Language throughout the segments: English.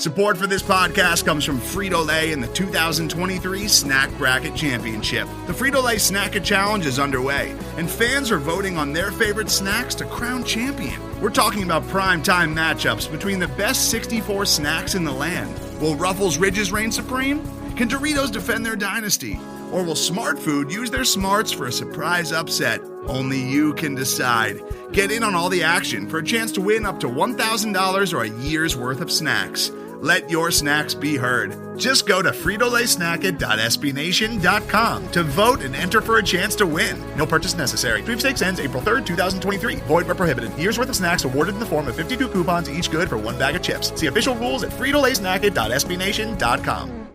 Support for this podcast comes from Frito-Lay and the 2023 Snack Bracket Championship. The Frito-Lay Snack-A Challenge is underway, and fans are voting on their favorite snacks to crown champion. We're talking about prime-time matchups between the best 64 snacks in the land. Will Ruffles Ridges reign supreme? Can Doritos defend their dynasty? Or will Smart Food use their smarts for a surprise upset? Only you can decide. Get in on all the action for a chance to win up to $1,000 or a year's worth of snacks. Let your snacks be heard. Just go to fritolaysnacket.sbnation.com to vote and enter for a chance to win. No purchase necessary. Sweepstakes ends April 3rd, 2023. Void where prohibited. Year's worth of snacks awarded in the form of 52 coupons, each good for one bag of chips. See official rules at fritolaysnacket.sbnation.com.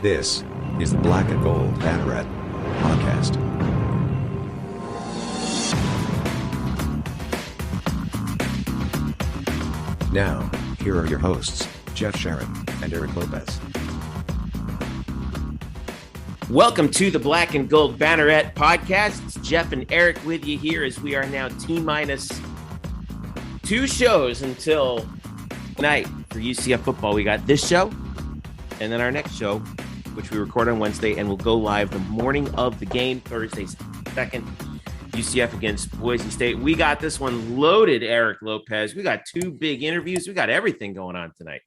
This is the Black Gold Banneret Podcast. Now, here are your hosts, Jeff Sharon and Eric Lopez. Welcome to the Black and Gold Banneret Podcast. It's Jeff and Eric with you here as we are now T-minus 2 shows until tonight for UCF football. We got this show and then our next show, which we record on Wednesday and will go live the morning of the game, Thursday 2nd, UCF against Boise State. We got this one loaded, Eric Lopez. We got 2 big interviews. We got everything going on tonight.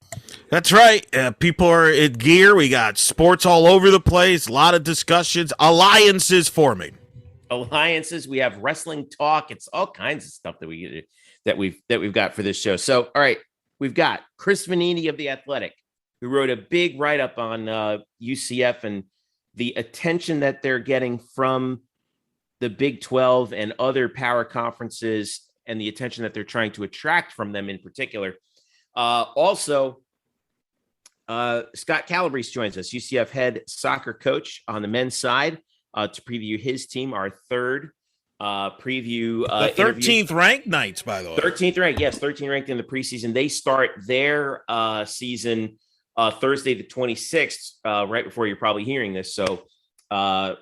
That's right. People are in gear. We got sports all over the place. A lot of discussions. Alliances forming. Alliances. We have wrestling talk. It's all kinds of stuff that we've got for this show. So, all right, we've got Chris Vannini of The Athletic, who wrote a big write-up on UCF and the attention that they're getting from the Big 12 and other power conferences and the attention that they're trying to attract from them in particular. Also, Scott Calabrese joins us, UCF head soccer coach on the men's side, to preview his team, our third preview. The 13th ranked Knights, by the way. 13th ranked, yes, 13th ranked in the preseason. They start their season Thursday the 26th, right before you're probably hearing this. So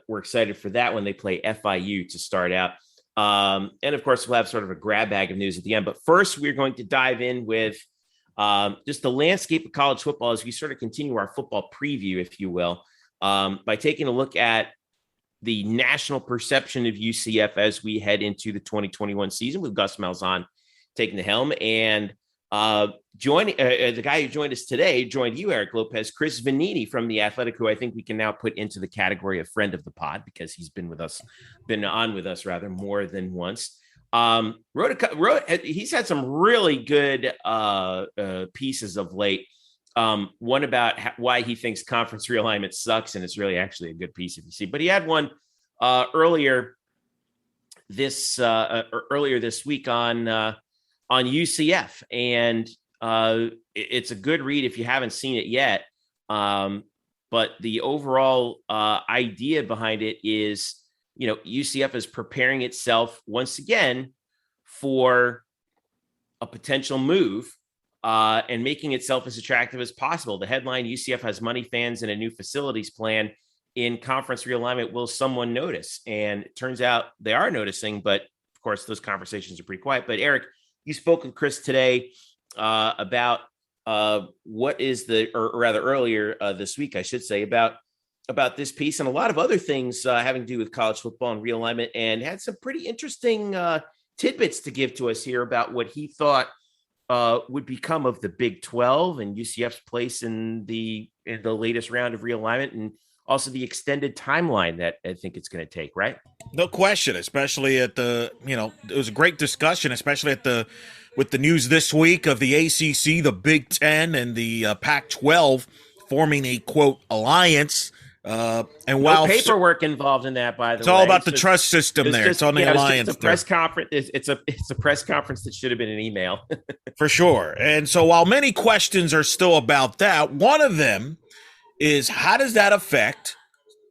we're excited for that when they play FIU to start out. And of course, we'll have sort of a grab bag of news at the end. But first, we're going to dive in with just the landscape of college football as we sort of continue our football preview, if you will, by taking a look at the national perception of UCF as we head into the 2021 season with Gus Malzahn taking the helm. And the guy who joined us today, joined you, Eric Lopez, Chris Vannini from The Athletic, who I think we can now put into the category of friend of the pod because he's been on with us rather more than once. He's had some really good pieces of late. One about why he thinks conference realignment sucks, and it's really actually a good piece if you see. But he had one earlier this week on UCF, and it's a good read if you haven't seen it yet. But the overall idea behind it is, UCF is preparing itself once again for a potential move and making itself as attractive as possible. The headline, UCF has money, fans, and a new facilities plan. In conference realignment, will someone notice? And it turns out they are noticing, but of course, those conversations are pretty quiet. But Eric, you spoke with Chris today about what is earlier this week, I should say, about this piece and a lot of other things having to do with college football and realignment, and had some pretty interesting tidbits to give to us here about what he thought would become of the Big 12 and UCF's place in the latest round of realignment, and also the extended timeline that I think it's going to take, right? No question, especially at it was a great discussion, especially with the news this week of the ACC, the Big 10, and the Pac-12 forming a, quote, alliance. And no paperwork involved in that, by the way. It's all about the trust system there. It's on the alliance. It's a press conference. It's a press conference that should have been an email. For sure. And so while many questions are still about that, one of them is, how does that affect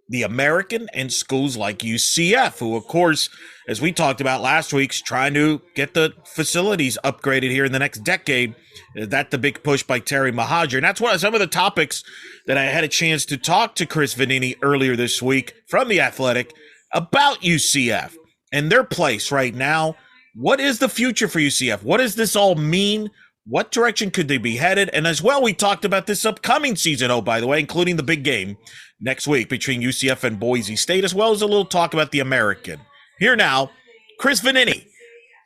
the American and schools like UCF, who, of course, as we talked about last week, is trying to get the facilities upgraded here in the next decade. That's the big push by Terry Mohajir. And that's one of some of the topics that I had a chance to talk to Chris Vannini earlier this week from The Athletic about UCF and their place right now. What is the future for UCF? What does this all mean? What direction could they be headed? And as well, we talked about this upcoming season, oh, by the way, including the big game next week between UCF and Boise State, as well as a little talk about the American. Here now, Chris Vannini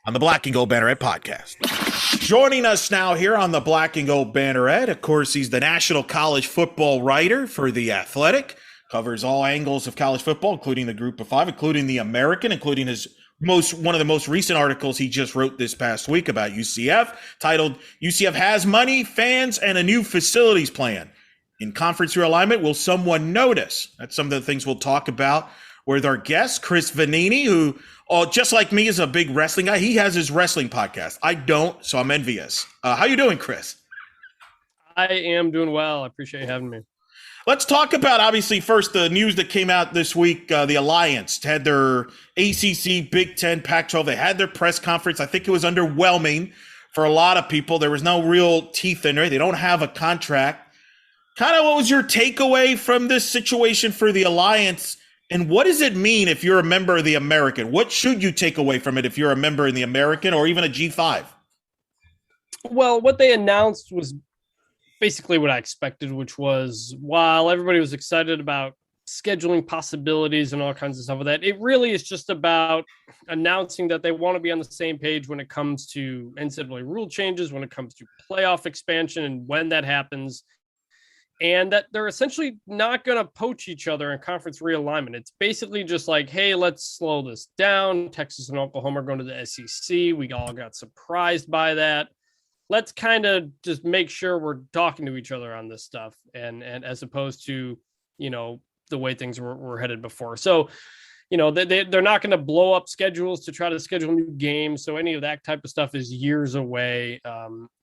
on the Black and Gold Banneret Podcast. Joining us now here on the Black and Gold Banneret, of course, he's the national college football writer for The Athletic, covers all angles of college football, including the Group of Five, including the American, including one of the most recent articles he just wrote this past week about UCF, titled UCF Has Money, Fans, and a New Facilities Plan. In conference realignment, will someone notice? That's some of the things we'll talk about with our guest, Chris Vannini, who, just like me, is a big wrestling guy. He has his wrestling podcast. I don't, so I'm envious. How you doing, Chris? I am doing well. I appreciate you having me. Let's talk about, obviously, first the news that came out this week. The Alliance had their ACC, Big Ten, Pac-12. They had their press conference. I think it was underwhelming for a lot of people. There was no real teeth in it. They don't have a contract. Kind of what was your takeaway from this situation for the Alliance? And what does it mean if you're a member of the American? What should you take away from it if you're a member in the American or even a G5? Well, what they announced was basically what I expected, which was while everybody was excited about scheduling possibilities and all kinds of stuff with that, it really is just about announcing that they want to be on the same page when it comes to NCAA rule changes, when it comes to playoff expansion and when that happens, and that they're essentially not going to poach each other in conference realignment. It's basically just like, hey, let's slow this down. Texas and Oklahoma are going to the SEC. We all got surprised by that. Let's kind of just make sure we're talking to each other on this stuff, and as opposed to, the way things were headed before. So, they're not going to blow up schedules to try to schedule new games. So any of that type of stuff is years away.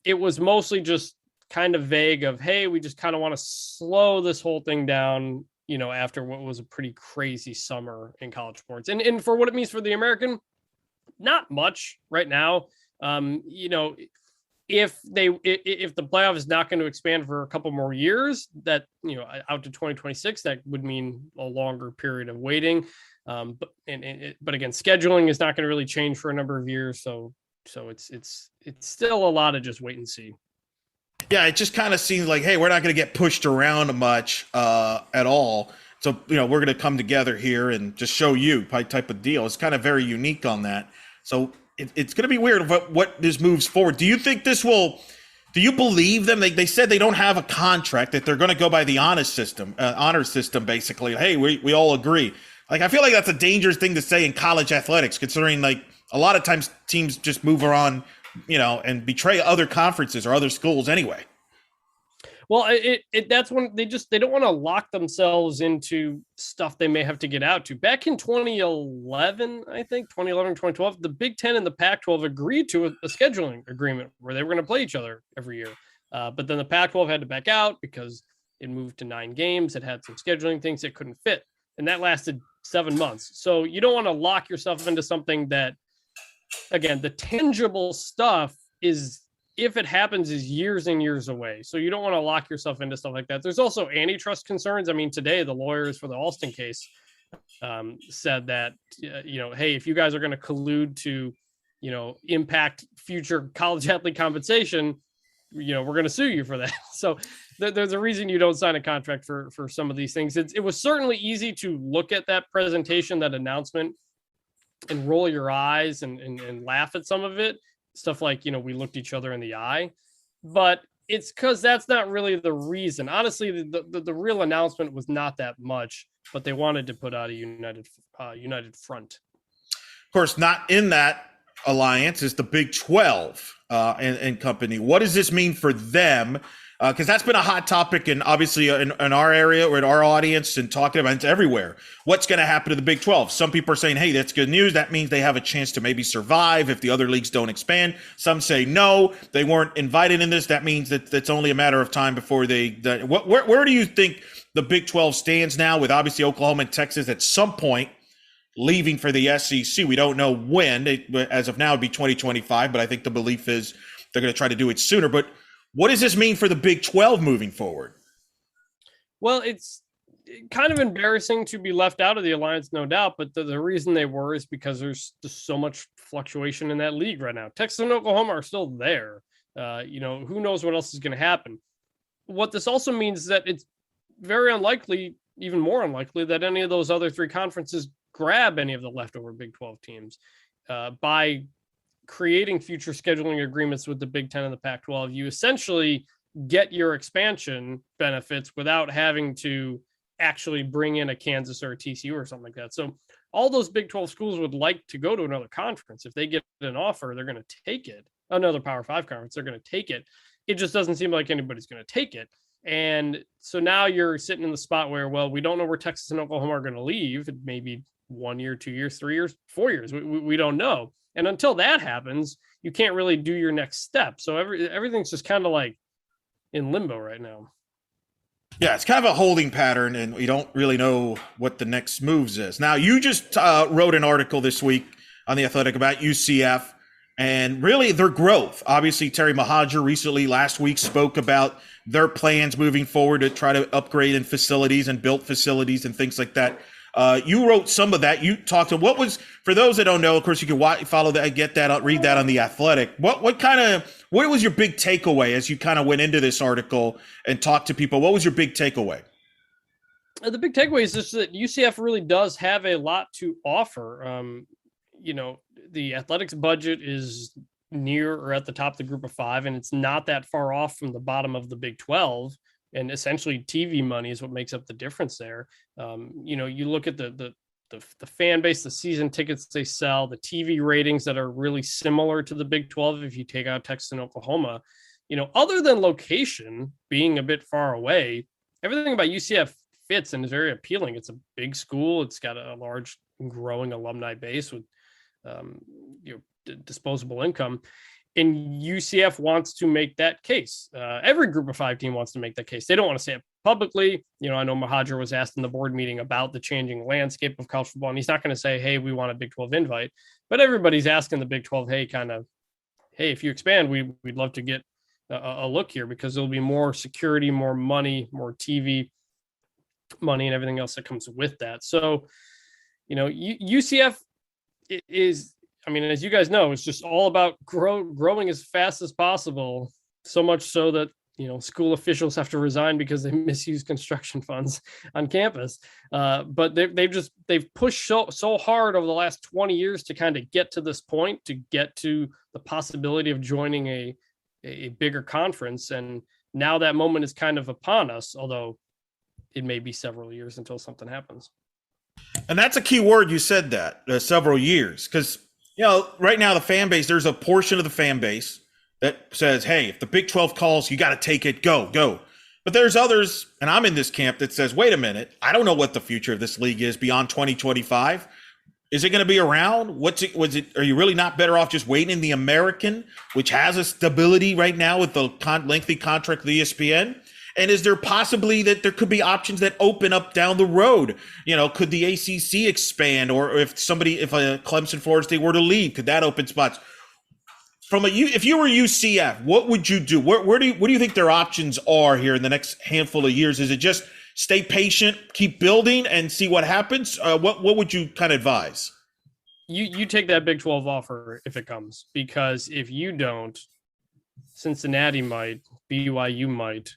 It was mostly just kind of vague of, hey, we just kind of want to slow this whole thing down, after what was a pretty crazy summer in college sports. And for what it means for the American, not much right now. If the playoff is not going to expand for a couple more years, that, out to 2026, that would mean a longer period of waiting. But again, scheduling is not going to really change for a number of years. So it's still a lot of just wait and see. Yeah, it just kind of seems like, hey, we're not going to get pushed around much at all. So, we're going to come together here and just show you type of deal. It's kind of very unique on that. So it's going to be weird what this moves forward. Do you think do you believe them? They said they don't have a contract, that they're going to go by the honor system, basically. Hey, we all agree. Like, I feel like that's a dangerous thing to say in college athletics, considering like a lot of times teams just move around, and betray other conferences or other schools anyway. Well, that's when they don't want to lock themselves into stuff they may have to get out to. Back in 2011, 2012, the Big Ten and the Pac-12 agreed to a scheduling agreement where they were going to play each other every year. But then the Pac-12 had to back out because it moved to 9 games. It had some scheduling things that couldn't fit. And that lasted 7 months. So you don't want to lock yourself into something that, again, the tangible stuff is, if it happens, is years and years away. So you don't want to lock yourself into stuff like that. There's also antitrust concerns. I mean, today the lawyers for the Alston case said that, hey, if you guys are going to collude to, impact future college athlete compensation, we're going to sue you for that. So there's a reason you don't sign a contract for some of these things. It was certainly easy to look at that presentation, that announcement, and roll your eyes and laugh at some of it. Stuff like, we looked each other in the eye, but it's because that's not really the reason. Honestly, the real announcement was not that much, but they wanted to put out a united front. Of course, not in that alliance is the Big 12 and company. What does this mean for them? Because that's been a hot topic, and obviously in our area or in our audience, and talking about it everywhere. What's going to happen to the Big 12? Some people are saying, hey, that's good news. That means they have a chance to maybe survive if the other leagues don't expand. Some say, no, they weren't invited in this. That means that it's only a matter of time before where do you think the Big 12 stands now, with obviously Oklahoma and Texas at some point leaving for the SEC? We don't know when. As of now, it'd be 2025, but I think the belief is they're going to try to do it sooner. But what does this mean for the Big 12 moving forward? Well, it's kind of embarrassing to be left out of the alliance, no doubt. But the reason they were is because there's just so much fluctuation in that league right now. Texas and Oklahoma are still there. Who knows what else is going to happen. What this also means is that it's very unlikely, even more unlikely, that any of those other three conferences grab any of the leftover Big 12 teams. By creating future scheduling agreements with the Big 10 and the Pac-12, you essentially get your expansion benefits without having to actually bring in a Kansas or a TCU or something like that. So all those Big 12 schools would like to go to another conference. If they get an offer, they're going to take it. Another Power 5 conference, they're going to take it. It just doesn't seem like anybody's going to take it. And so now you're sitting in the spot where, well, we don't know where Texas and Oklahoma are going to leave. It may be 1 year, 2 years, 3 years, 4 years. We don't know. And until that happens, you can't really do your next step. So everything's just kind of like in limbo right now. Yeah, it's kind of a holding pattern, and we don't really know what the next moves is. Now, you just wrote an article this week on The Athletic about UCF and really their growth. Obviously, Terry Mohajir recently last week spoke about their plans moving forward to try to upgrade in facilities and build facilities and things like that. You wrote some of that. You talked to what was, for those that don't know, of course, you can follow that, get that, read that on The Athletic. What was your big takeaway as you kind of went into this article and talked to people? What was your big takeaway? The big takeaway is just that UCF really does have a lot to offer. The athletics budget is near or at the top of the group of five, and it's not that far off from the bottom of the Big 12. And essentially TV money is what makes up the difference there. You look at the fan base, the season tickets they sell, the TV ratings that are really similar to the Big 12 if you take out Texas and Oklahoma. Other than location being a bit far away, everything about UCF fits and is very appealing. It's a big school. It's got a large growing alumni base with disposable income. And UCF wants to make that case. Every group of five team wants to make that case. They don't want to say it publicly. I know Mohajir was asked in the board meeting about the changing landscape of college football, and he's not going to say, hey, we want a Big 12 invite. But everybody's asking the Big 12, hey, if you expand, we'd love to get a look here, because there'll be more security, more money, more TV money, and everything else that comes with that. So, UCF is, as you guys know, it's just all about growing as fast as possible. So much so that, school officials have to resign because they misuse construction funds on campus. But they've pushed so hard over the last 20 years to kind of get to this point, to get to the possibility of joining a bigger conference. And now that moment is kind of upon us, although it may be several years until something happens. And that's a key word. You said that, several years, because right now the fan base, there's a portion of the fan base that says, hey, if the Big 12 calls, you got to take it, go. But there's others, and I'm in this camp, that says, wait a minute, I don't know what the future of this league is beyond 2025. Is it going to be around? Are you really not better off just waiting in the American, which has a stability right now with the lengthy contract with ESPN? And is there possibly that there could be options that open up down the road? Could the ACC expand, or if a Clemson, Florida State were to leave, could that open spots? If you were UCF, what would you do? What do you think their options are here in the next handful of years? Is it just stay patient, keep building, and see what happens? What would you kind of advise? You take that Big 12 offer if it comes, because if you don't, Cincinnati might, BYU might,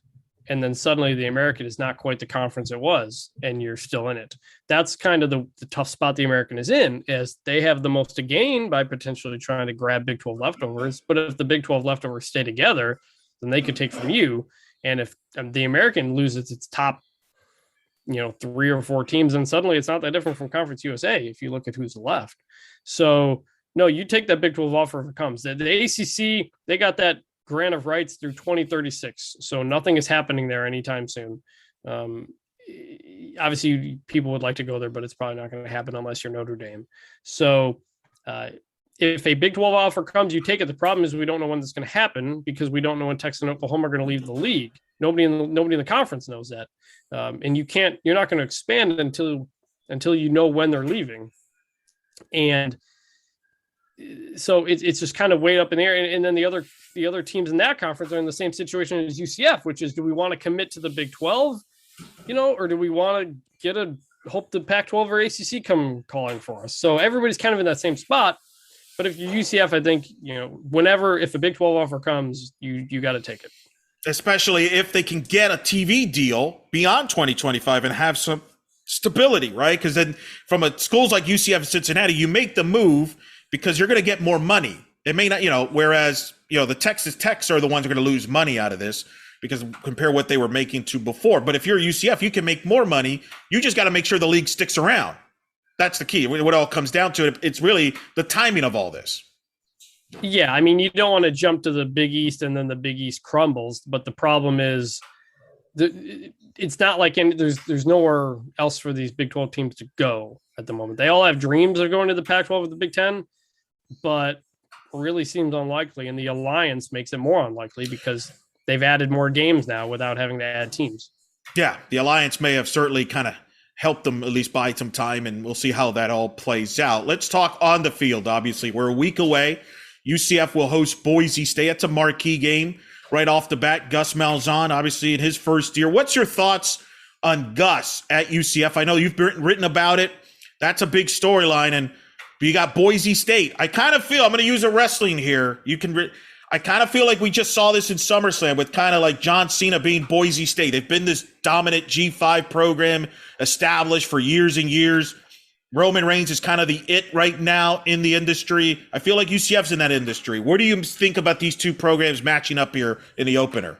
and then suddenly the American is not quite the conference it was, and you're still in it. That's kind of the tough spot the American is in, as they have the most to gain by potentially trying to grab Big 12 leftovers. But if the Big 12 leftovers stay together, then they could take from you. And if the American loses its top, 3 or 4 teams, then suddenly it's not that different from Conference USA if you look at who's left. So, no, you take that Big 12 offer if it comes. The ACC, they got that grant of rights through 2036, so nothing is happening there anytime soon. Obviously people would like to go there, but it's probably not going to happen unless you're Notre Dame. So if a Big 12 offer comes, you take it. The problem is we don't know when this is going to happen, because we don't know when Texas and Oklahoma are going to leave the league. Nobody in the conference knows that, and you're not going to expand until you know when they're leaving. And so it's just kind of way up in the air. And then the other teams in that conference are in the same situation as UCF, which is, do we want to commit to the Big 12, or do we want to hope the Pac-12 or ACC come calling for us? So everybody's kind of in that same spot. But if you're UCF, I think, if a Big 12 offer comes, you got to take it. Especially if they can get a TV deal beyond 2025 and have some stability, right? Because then from schools like UCF and Cincinnati, you make the move because you're going to get more money. It may not, whereas, the Texas Techs are the ones who are going to lose money out of this because compare what they were making to before. But if you're UCF, you can make more money. You just got to make sure the league sticks around. That's the key. What it all comes down to, it's really the timing of all this. Yeah, I mean, you don't want to jump to the Big East and then the Big East crumbles. But the problem is, it's not like there's nowhere else for these Big 12 teams to go at the moment. They all have dreams of going to the Pac-12 with the Big 10, but really seems unlikely. And the alliance makes it more unlikely because they've added more games now without having to add teams. Yeah, the alliance may have certainly kind of helped them at least buy some time, and we'll see how that all plays out. Let's talk on the field. Obviously, we're a week away. UCF will host Boise State. It's a marquee game right off the bat. Gus Malzahn, obviously, in his first year. What's your thoughts on Gus at UCF? I know you've written about it. That's a big storyline. But you got Boise State. I kind of feel, I'm going to use a wrestling here. I kind of feel like we just saw this in SummerSlam with kind of like John Cena being Boise State. They've been this dominant G5 program established for years and years. Roman Reigns is kind of the it right now in the industry. I feel like UCF's in that industry. What do you think about these two programs matching up here in the opener?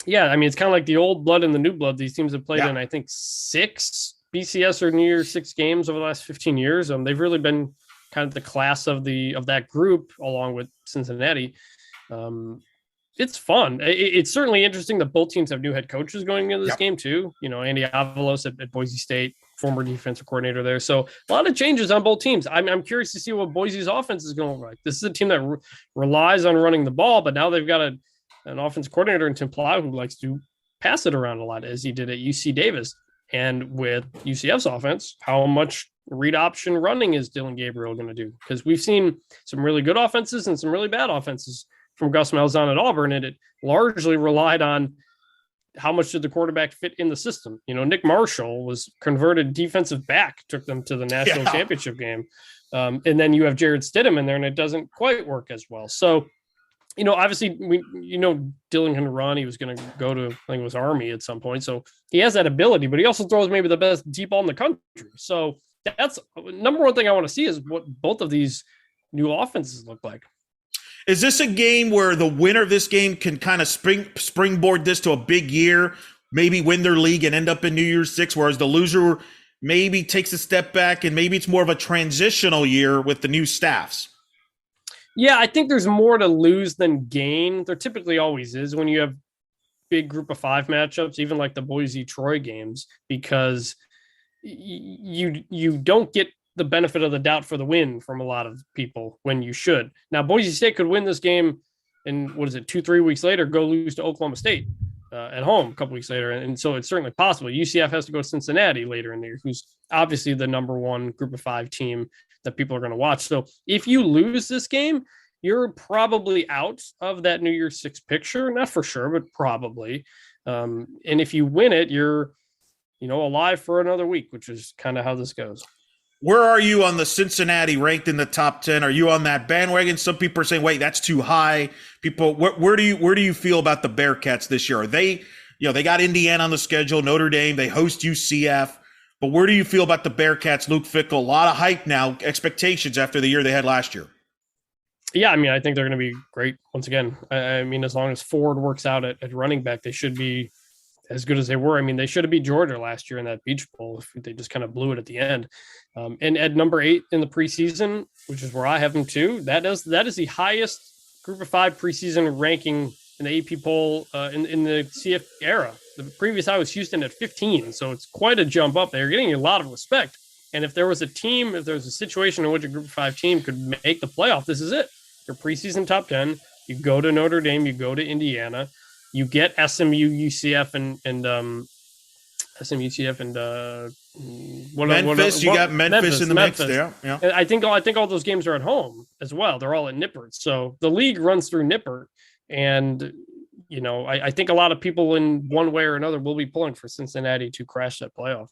Yeah, I mean, it's kind of like the old blood and the new blood. These teams have played in, I think, 6 BCS or New Year's 6 games over the last 15 years. They've really been kind of the class of that group, along with Cincinnati. It's fun. It's certainly interesting that both teams have new head coaches going into this game too. Andy Avalos at Boise State, former defensive coordinator there. So a lot of changes on both teams. I'm curious to see what Boise's offense is going to look like. This is a team that relies on running the ball, but now they've got an offensive coordinator in Tim Plow who likes to pass it around a lot, as he did at UC Davis. And with UCF's offense, how much read option running is Dylan Gabriel going to do? Because we've seen some really good offenses and some really bad offenses from Gus Malzahn at Auburn, and it largely relied on how much did the quarterback fit in the system. Nick Marshall was converted defensive back, took them to the national championship game. And then you have Jared Stidham in there, and it doesn't quite work as well. So, obviously, Dylan can run. He was going to go to, I think it was Army at some point. So he has that ability, but he also throws maybe the best deep ball in the country. So that's number one thing I want to see is what both of these new offenses look like. Is this a game where the winner of this game can kind of springboard this to a big year, maybe win their league and end up in New Year's 6, whereas the loser maybe takes a step back and maybe it's more of a transitional year with the new staffs? Yeah, I think there's more to lose than gain. There typically always is when you have big group of 5 matchups, even like the Boise-Troy games, because you don't get the benefit of the doubt for the win from a lot of people when you should. Now, Boise State could win this game and 2-3 weeks later, go lose to Oklahoma State at home a couple weeks later. And so it's certainly possible. UCF has to go to Cincinnati later in the year, who's obviously the number 1 group of 5 team that people are going to watch. So if you lose this game, you're probably out of that New Year's 6 picture. Not for sure, but probably. And if you win it, you're, alive for another week, which is kind of how this goes. Where are you on the Cincinnati ranked in the top 10? Are you on that bandwagon? Some people are saying, wait, that's too high. People, where do you feel about the Bearcats this year? Are they, they got Indiana on the schedule, Notre Dame, they host UCF, but where do you feel about the Bearcats, Luke Fickell? A lot of hype now, expectations after the year they had last year. Yeah, I mean, I think they're going to be great once again. I mean, as long as Ford works out at running back, they should be as good as they were. I mean, they should have beat Georgia last year in that Beach Bowl if they just kind of blew it at the end. And at number 8 in the preseason, which is where I have them too, that is the highest group of 5 preseason ranking in the AP poll in the CF era. The previous high was Houston at 15, so it's quite a jump up. They're getting a lot of respect. And if there was a situation in which a group of 5 team could make the playoff, this is it. Your preseason top 10, you go to Notre Dame, you go to Indiana, you get SMU, UCF, and Memphis. You got Memphis in the mix there. Yeah. And I think all those games are at home as well. They're all at Nippert. So the league runs through Nippert, and I think a lot of people in one way or another will be pulling for Cincinnati to crash that playoff.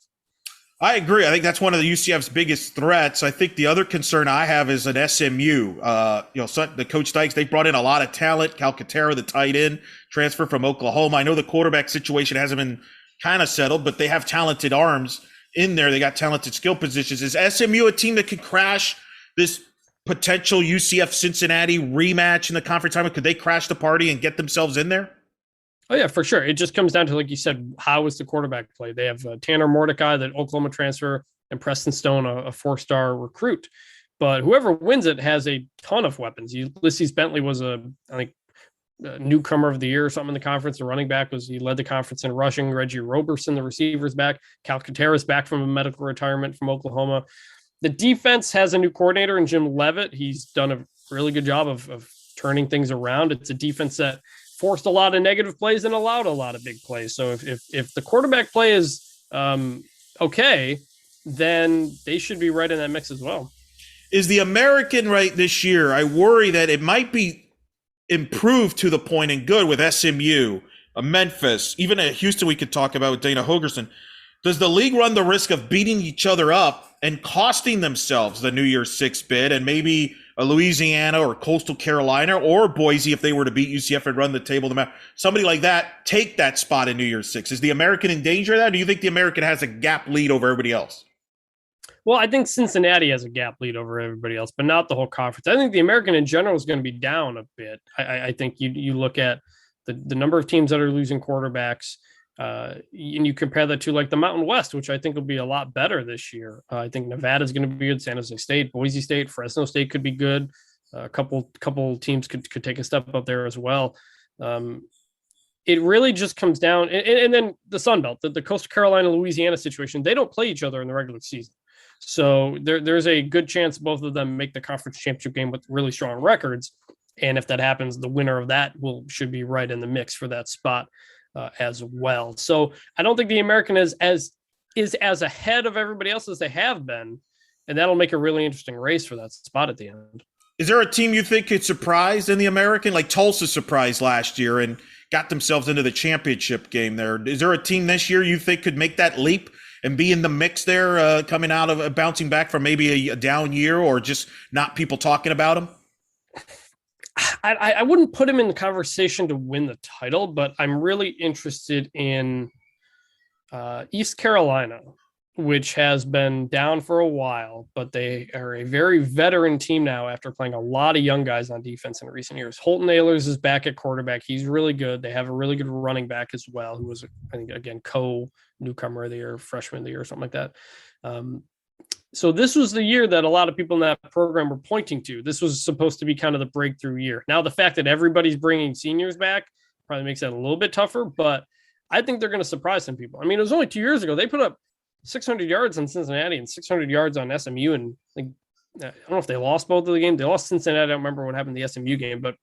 I agree. I think that's one of the UCF's biggest threats. I think the other concern I have is an SMU. The Coach Dykes, they brought in a lot of talent. Calcaterra, the tight end, transfer from Oklahoma. I know the quarterback situation hasn't been kind of settled, but they have talented arms in there. They got talented skill positions. Is SMU a team that could crash this potential UCF Cincinnati rematch in the conference tournament? Could they crash the party and get themselves in there? Oh, yeah, for sure. It just comes down to, like you said, how is the quarterback play? They have Tanner Mordecai, that Oklahoma transfer, and Preston Stone, a 4-star recruit. But whoever wins it has a ton of weapons. Ulysses Bentley was a newcomer of the year or something in the conference. The running back he led the conference in rushing. Reggie Roberson, the receiver's back. Calcaterra's back from a medical retirement from Oklahoma. The defense has a new coordinator in Jim Leavitt. He's done a really good job of turning things around. It's a defense that forced a lot of negative plays and allowed a lot of big plays. So if the quarterback play is okay, then they should be right in that mix as well. Is the American right this year? I worry that it might be improved to the point and good with SMU, Memphis, even at Houston we could talk about with Dana Hogerson. Does the league run the risk of beating each other up and costing themselves the New Year's Six bid, and maybe a Louisiana or Coastal Carolina or Boise, if they were to beat UCF and run the table, somebody like that, take that spot in New Year's Six? Is the American in danger of that? Or do you think the American has a gap lead over everybody else? Well, I think Cincinnati has a gap lead over everybody else, but not the whole conference. I think the American in general is going to be down a bit. I think you look at the number of teams that are losing quarterbacks, and you compare that to like the Mountain West, which I think will be a lot better this year. I think Nevada is going to be good. San Jose State, Boise State, Fresno State could be good. A couple teams could take a step up there as well. It really just comes down, and then the Sun Belt, the Coastal Carolina, Louisiana situation, they don't play each other in the regular season. So there's a good chance both of them make the conference championship game with really strong records. And if that happens, the winner of that should be right in the mix for that spot as well. So I don't think the American is as ahead of everybody else as they have been. And that'll make a really interesting race for that spot at the end. Is there a team you think could surprise in the American? Like Tulsa surprised last year and got themselves into the championship game there. Is there a team this year you think could make that leap and be in the mix there, coming out of bouncing back from maybe a down year, or just not people talking about them? I wouldn't put him in the conversation to win the title, but I'm really interested in East Carolina, which has been down for a while, but they are a very veteran team now after playing a lot of young guys on defense in recent years. Holton Ahlers is back at quarterback. He's really good. They have a really good running back as well, who was, I think, again, newcomer of the year, freshman of the year, or something like that. So this was the year that a lot of people in that program were pointing to. This was supposed to be kind of the breakthrough year. Now, the fact that everybody's bringing seniors back probably makes that a little bit tougher, but I think they're going to surprise some people. I mean, it was only 2 years ago. They put up 600 yards on Cincinnati and 600 yards on SMU. And I don't know if they lost both of the games. They lost Cincinnati. I don't remember what happened in the SMU game, but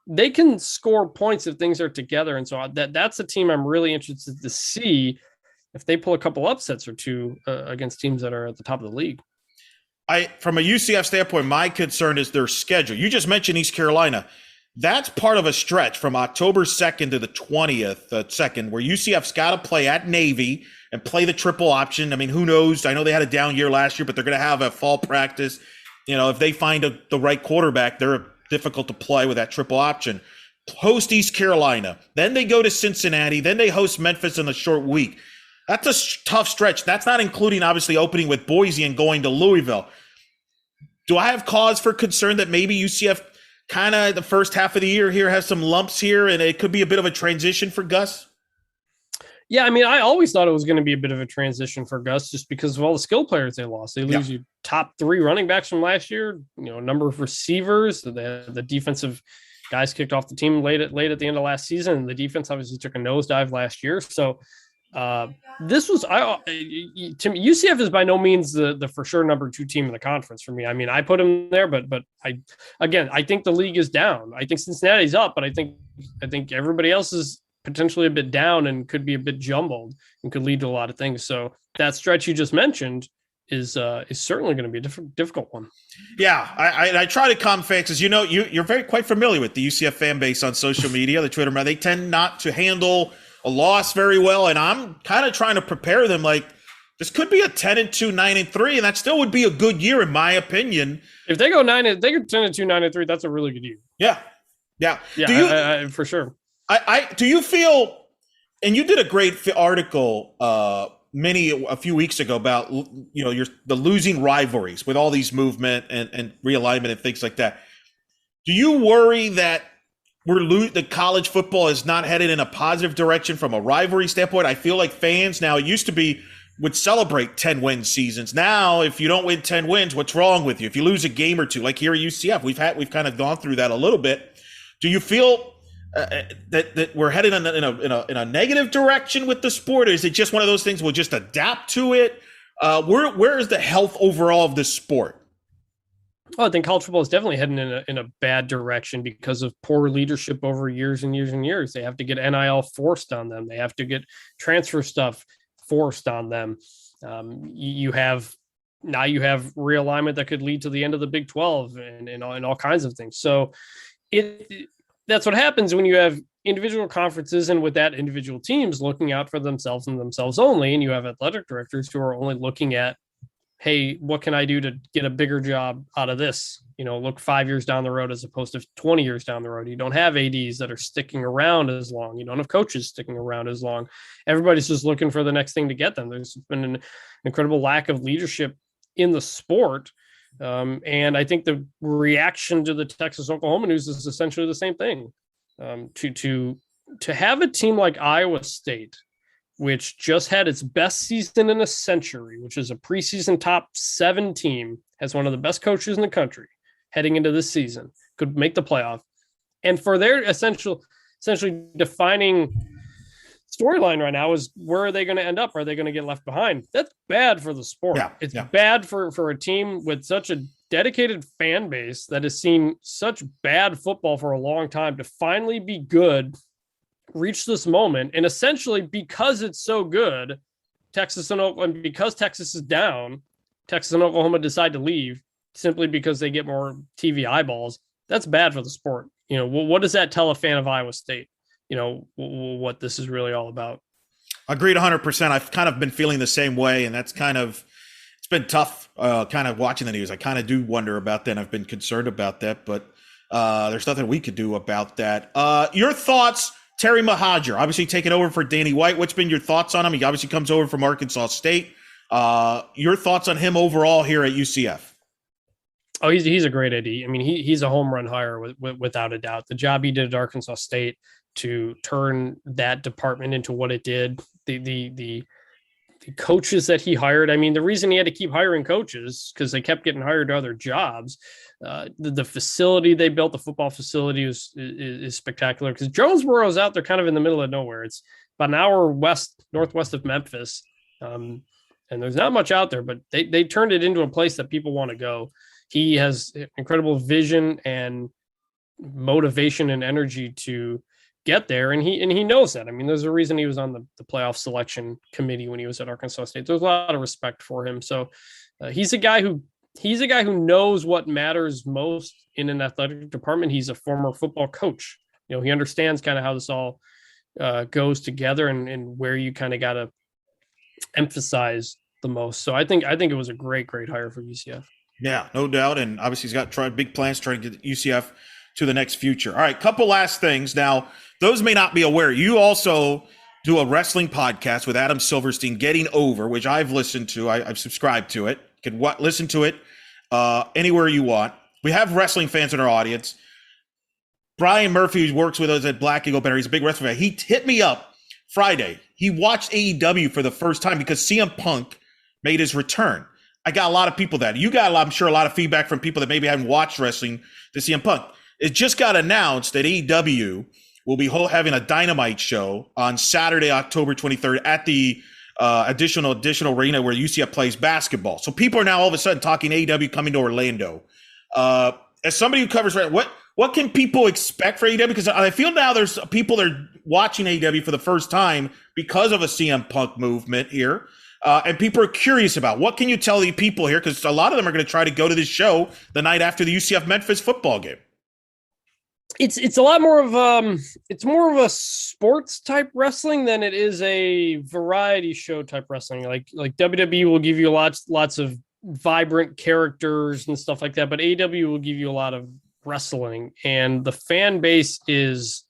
they can score points if things are together. And so that's a team I'm really interested to see if they pull a couple upsets or two against teams that are at the top of the league. From a UCF standpoint, my concern is their schedule. You just mentioned East Carolina. That's part of a stretch from October 2nd to the 20th, 2nd, where UCF's got to play at Navy and play the triple option. I mean, who knows? I know they had a down year last year, but they're going to have a fall practice. You know, if they find the right quarterback, they're difficult to play with that triple option. Host East Carolina. Then they go to Cincinnati. Then they host Memphis in a short week. That's a tough stretch. That's not including, obviously, opening with Boise and going to Louisville. Do I have cause for concern that maybe UCF kind of the first half of the year here has some lumps here and it could be a bit of a transition for Gus? Yeah, I mean, I always thought it was going to be a bit of a transition for Gus just because of all the skill players they lost. They lose you top 3 running backs from last year, a number of receivers. The defensive guys kicked off the team late at the end of last season, and the defense obviously took a nosedive last year. So this was to me, UCF is by no means the for sure number 2 team in the conference for me. I mean, I put them there, but I think the league is down. I think Cincinnati's up, but I think everybody else is potentially a bit down and could be a bit jumbled and could lead to a lot of things. So that stretch you just mentioned is certainly going to be a difficult one. Yeah, I try to calm fans because you're quite familiar with the UCF fan base on social media, the Twitter. They tend not to handle a loss very well, and I'm kind of trying to prepare them like, this could be a 10-2, 9-3, and that still would be a good year in my opinion. If they go 10-2, 9-3, that's a really good year. Yeah. For sure. Do you feel, and you did a great article a few weeks ago about the losing rivalries with all these movement and realignment and things like that. Do you worry that the college football is not headed in a positive direction from a rivalry standpoint? I feel like fans now, it used to be, would celebrate 10-win seasons. Now, if you don't win 10 wins, what's wrong with you? If you lose a game or two, like here at UCF, we've kind of gone through that a little bit. Do you feel that we're headed in a negative direction with the sport, or is it just one of those things we'll just adapt to it? Where is the health overall of this sport? Well, I think college football is definitely heading in a bad direction because of poor leadership over years and years and years. They have to get NIL forced on them. They have to get transfer stuff forced on them. You have realignment that could lead to the end of the Big 12 and all kinds of things. So that's what happens when you have individual conferences and with that individual teams looking out for themselves and themselves only. And you have athletic directors who are only looking at, hey, what can I do to get a bigger job out of this? Look 5 years down the road as opposed to 20 years down the road. You don't have ADs that are sticking around as long. You don't have coaches sticking around as long. Everybody's just looking for the next thing to get them. There's been an incredible lack of leadership in the sport. And I think the reaction to the Texas-Oklahoma news is essentially the same thing. To have a team like Iowa State, which just had its best season in a century, which is a preseason top 7 team, has one of the best coaches in the country heading into this season, could make the playoff. And for their essentially defining storyline right now is, where are they going to end up? Are they going to get left behind? That's bad for the sport. It's bad for a team with such a dedicated fan base that has seen such bad football for a long time to finally be good, reach this moment. And essentially, because it's so good, Texas and Oklahoma, because Texas is down, Texas and Oklahoma decide to leave simply because they get more TV eyeballs. That's bad for the sport. What does that tell a fan of Iowa State? What this is really all about. Agreed 100%. I've kind of been feeling the same way, and that's it's been tough kind of watching the news. I kind of do wonder about that, and I've been concerned about that, but there's nothing we could do about that. Your thoughts, Terry Mohajir, obviously taking over for Danny White. What's been your thoughts on him? He obviously comes over from Arkansas State. Your thoughts on him overall here at UCF? Oh, he's a great AD. I mean, he's a home run hire without a doubt. The job he did at Arkansas State to turn that department into what it did, the coaches that he hired. I mean, the reason he had to keep hiring coaches because they kept getting hired to other jobs. The facility they built, the football facility is spectacular because Jonesboro is out there kind of in the middle of nowhere. It's about an hour northwest of Memphis. And there's not much out there, but they turned it into a place that people want to go. He has incredible vision and motivation and energy to get there. And he knows that. I mean, there's a reason he was on the playoff selection committee when he was at Arkansas State. There's a lot of respect for him. So he's a guy who knows what matters most in an athletic department. He's a former football coach. He understands kind of how this all goes together and where you kind of got to emphasize the most. So I think it was a great hire for UCF. Yeah, no doubt. And obviously he's got big plans trying to get UCF to the next future. All right, couple last things. Now, those may not be aware. You also do a wrestling podcast with Adam Silverstein, Getting Over, which I've listened to. I've subscribed to it. You can listen to it anywhere you want. We have wrestling fans in our audience. Brian Murphy, who works with us at Black Gold Banneret, he's a big wrestling fan. He hit me up Friday. He watched AEW for the first time because CM Punk made his return. I got a lot of people that. You got, I'm sure, a lot of feedback from people that maybe haven't watched wrestling to CM Punk. It just got announced that AEW will be having a Dynamite show on Saturday, October 23rd at the additional arena where UCF plays basketball. So people are now all of a sudden talking AEW coming to Orlando. As somebody who covers, what can people expect for AEW? Because I feel now there's people that are watching AEW for the first time because of a CM Punk movement here. And people are curious about what can you tell the people here? Because a lot of them are going to try to go to this show the night after the UCF Memphis football game. It's a lot more of it's more of a sports type wrestling than it is a variety show type wrestling. Like WWE will give you lots of vibrant characters and stuff like that, but AEW will give you a lot of wrestling, and the fan base is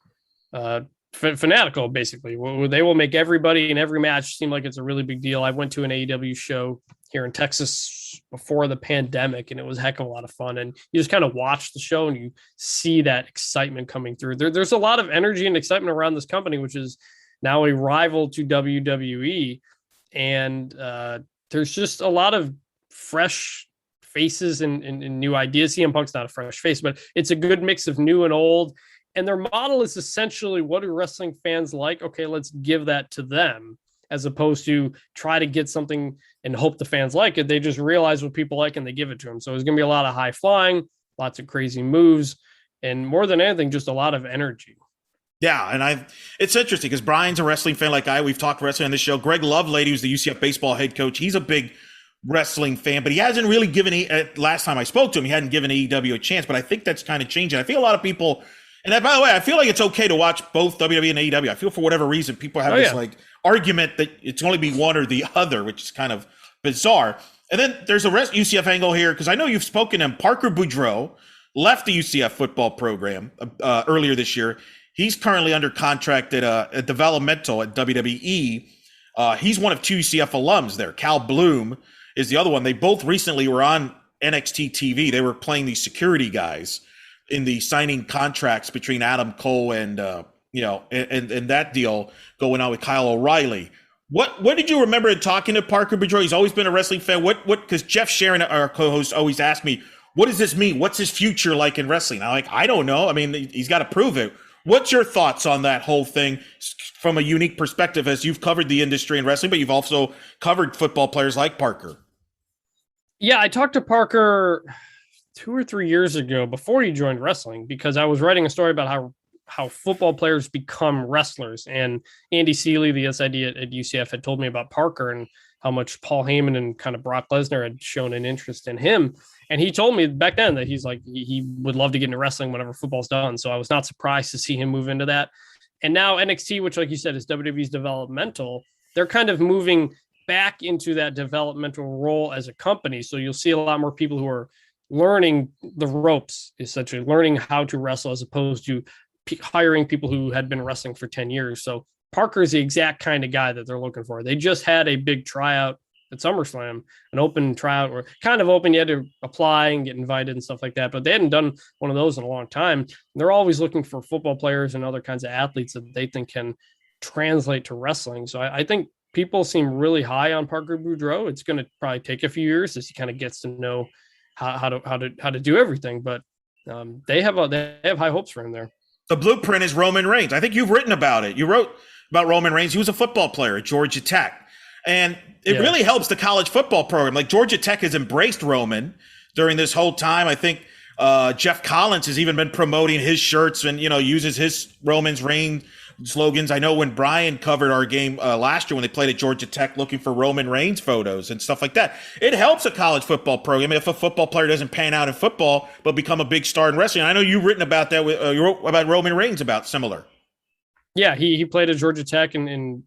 fanatical. Basically, they will make everybody in every match seem like it's a really big deal. I went to an AEW show here in Texas before the pandemic, and it was a heck of a lot of fun. And you just kind of watch the show and you see that excitement coming through. There's a lot of energy and excitement around this company, which is now a rival to WWE. And there's just a lot of fresh faces and new ideas. CM Punk's not a fresh face, but it's a good mix of new and old. And their model is essentially, what do wrestling fans like? Okay, let's give that to them, as opposed to try to get something and hope the fans like it. They just realize what people like and they give it to them. So there's going to be a lot of high flying, lots of crazy moves, and more than anything, just a lot of energy. Yeah, and it's interesting because Brian's a wrestling fan like we've talked wrestling on this show. Greg Lovelady, who's the UCF baseball head coach, he's a big wrestling fan, but he hasn't really given last time I spoke to him, he hadn't given AEW a chance, but I think that's kind of changing. I feel a lot of people, and by the way, I feel like it's okay to watch both WWE and AEW. I feel for whatever reason people have this like argument that it's only be one or the other, which is kind of bizarre. And then there's a UCF angle here, because I know you've spoken to him. Parker Boudreaux left the UCF football program earlier this year. He's currently under contract at a developmental at WWE. He's one of two UCF alums there. Cal Bloom is the other one. They both recently were on NXT TV. They were playing these security guys in the signing contracts between Adam Cole and and that deal going on with Kyle O'Reilly. What did you remember talking to Parker Boudreaux? He's always been a wrestling fan. Because Jeff Sharon, our co-host, always asked me, what does this mean? What's his future like in wrestling? I'm like, I don't know. I mean, he's got to prove it. What's your thoughts on that whole thing from a unique perspective, as you've covered the industry in wrestling, but you've also covered football players like Parker? Yeah, I talked to Parker 2 or 3 years ago before he joined wrestling, because I was writing a story about how football players become wrestlers. And Andy Seeley, the SID at UCF, had told me about Parker and how much Paul Heyman and kind of Brock Lesnar had shown an interest in him. And he told me back then that he's like, he would love to get into wrestling whenever football's done. So I was not surprised to see him move into that. And now NXT, which, like you said, is WWE's developmental, they're kind of moving back into that developmental role as a company. So you'll see a lot more people who are learning the ropes, essentially learning how to wrestle, as opposed to hiring people who had been wrestling for 10 years. So Parker is the exact kind of guy that they're looking for. They just had a big tryout at SummerSlam, an open tryout, or kind of open. You had to apply and get invited and stuff like that, but they hadn't done one of those in a long time. They're always looking for football players and other kinds of athletes that they think can translate to wrestling. So I think people seem really high on Parker Boudreaux. It's going to probably take a few years as he kind of gets to know how to do everything, but they have high hopes for him there. The blueprint is Roman Reigns. I think you've written about it. You wrote about Roman Reigns. He was a football player at Georgia Tech. And it really helps the college football program. Like, Georgia Tech has embraced Roman during this whole time. I think Jeff Collins has even been promoting his shirts and, uses his Roman's Reigns slogans. I know when Brian covered our game last year when they played at Georgia Tech, looking for Roman Reigns photos and stuff like that. It helps a college football program if a football player doesn't pan out in football but become a big star in wrestling. I know you've written about that. You wrote about Roman Reigns, about similar. Yeah, he played at Georgia Tech, and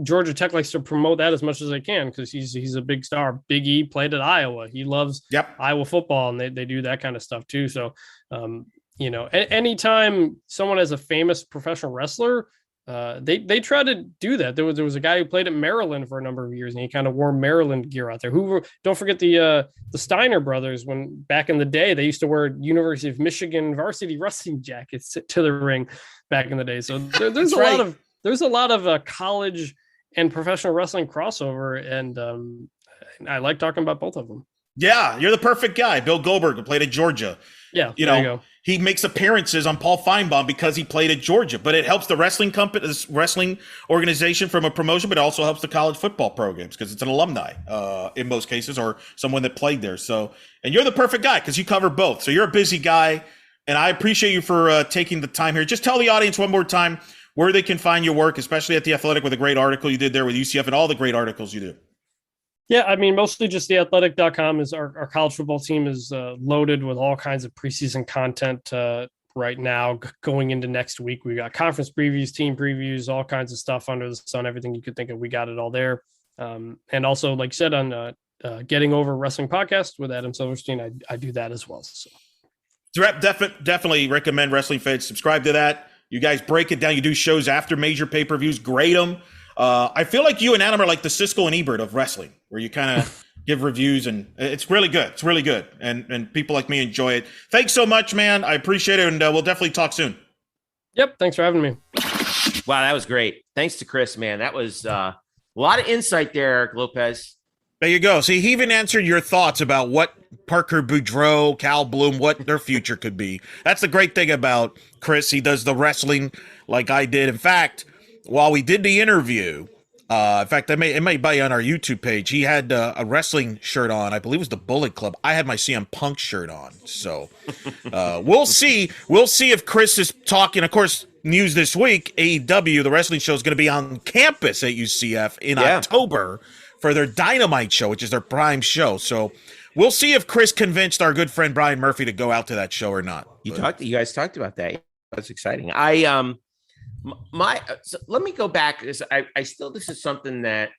Georgia Tech likes to promote that as much as they can, because he's a big star. Big E played at Iowa. He loves Iowa football, and they do that kind of stuff too. So, anytime someone has a famous professional wrestler, they try to do that. There was a guy who played at Maryland for a number of years, and he kind of wore Maryland gear out there. Don't forget the Steiner brothers. When back in the day, they used to wear University of Michigan varsity wrestling jackets to the ring back in the day. So there's a lot of college and professional wrestling crossover, and I like talking about both of them. Yeah, you're the perfect guy. Bill Goldberg, who played at Georgia. Yeah, there you go. He makes appearances on Paul Feinbaum because he played at Georgia, but it helps the wrestling company, this wrestling organization, from a promotion, but it also helps the college football programs because it's an alumni in most cases, or someone that played there. So, and you're the perfect guy because you cover both. So you're a busy guy, and I appreciate you for taking the time here. Just tell the audience one more time where they can find your work, especially at The Athletic, with a great article you did there with UCF and all the great articles you do. Yeah, I mean, mostly just theathletic.com is our college football team is loaded with all kinds of preseason content. right now going into next week. We got conference previews, team previews, all kinds of stuff under the sun, everything you could think of. We got it all there. And also, like I said, on Getting Over Wrestling Podcast with Adam Silverstein, I do that as well. So definitely recommend Wrestling Feds. Subscribe to that. You guys break it down. You do shows after major pay-per-views. Grade them. I feel like you and Adam are like the Siskel and Ebert of wrestling, where you kind of give reviews, and it's really good. It's really good, and people like me enjoy it. Thanks so much, man. I appreciate it, and we'll definitely talk soon. Yep, thanks for having me. Wow, that was great. Thanks to Chris, man. That was a lot of insight there, Eric Lopez. There you go. See, he even answered your thoughts about what Parker Boudreaux, Cal Bloom, what their future could be. That's the great thing about Chris. He does the wrestling like I did. In fact, while we did the interview, it may be on our YouTube page. He had a wrestling shirt on. I believe it was the Bullet Club. I had my CM Punk shirt on. So we'll see. We'll see if Chris is talking. Of course, news this week, AEW, the wrestling show, is going to be on campus at UCF in October for their Dynamite show, which is their prime show. So we'll see if Chris convinced our good friend Brian Murphy to go out to that show or not. You guys talked about that. That's exciting. So let me go back. This is something that,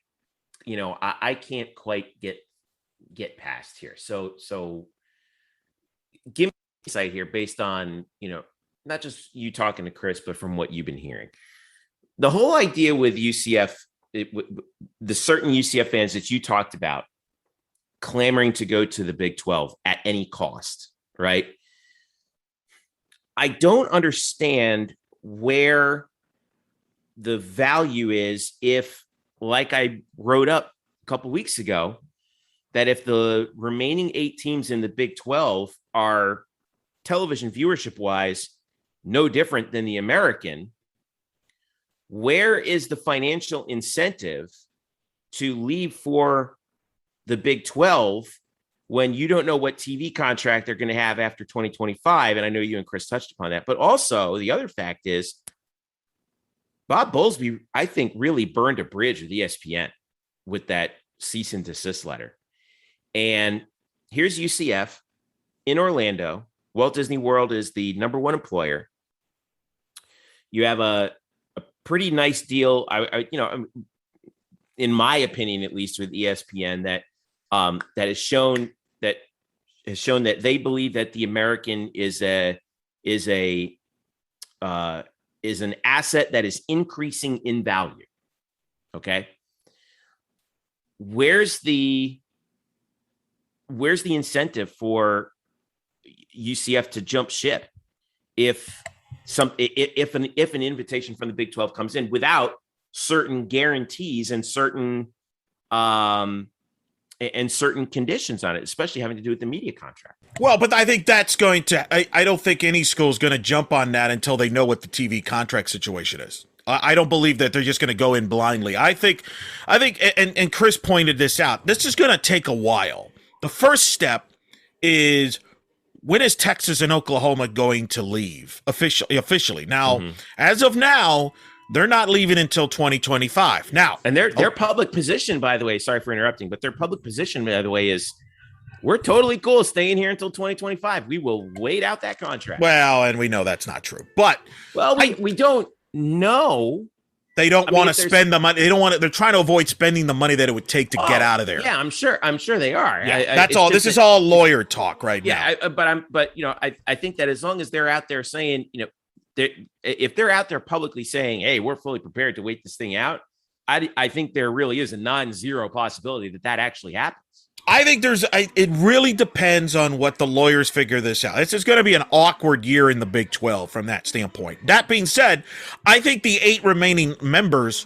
I can't quite get past here. So give me insight here based on, not just you talking to Chris, but from what you've been hearing. The whole idea with UCF, the certain UCF fans that you talked about clamoring to go to the Big 12 at any cost, right? I don't understand where the value is if, like I wrote up a couple weeks ago, that if the remaining 8 teams in the Big 12 are television viewership wise no different than the American, where is the financial incentive to leave for the Big 12 when you don't know what TV contract they're going to have after 2025? And I know you and Chris touched upon that, but also the other fact is Bob Bowlesby, I think, really burned a bridge with ESPN with that cease and desist letter. And here's UCF in Orlando. Walt Disney World is the number one employer. You have a pretty nice deal, in my opinion, at least with ESPN, that has shown that they believe that the American is an asset that is increasing in value. Okay. Where's the incentive for UCF to jump ship if an invitation from the Big 12 comes in without certain guarantees and certain conditions on it, especially having to do with the media contract? Well, but I think that's going to, I don't think any school is going to jump on that until they know what the TV contract situation is. I don't believe that they're just going to go in blindly. I think, and Chris pointed this out, this is going to take a while. The first step is, when is Texas and Oklahoma going to leave officially? Now, as of now, they're not leaving until 2025. Now, and their public position, by the way, sorry for interrupting, but their public position, by the way, is we're totally cool staying here until 2025. We will wait out that contract. Well, and we know that's not true, but we don't know. They don't want to spend the money. They don't want to. They're trying to avoid spending the money that it would take to get out of there. Yeah, I'm sure they are. Yeah, that's all. This is all lawyer talk right now. Yeah, I think that as long as they're out there saying, if they're out there publicly saying, "Hey, we're fully prepared to wait this thing out," I think there really is a non-zero possibility that actually happens. I think it really depends on what the lawyers figure this out. This is going to be an awkward year in the Big 12 from that standpoint. That being said, I think the 8 remaining members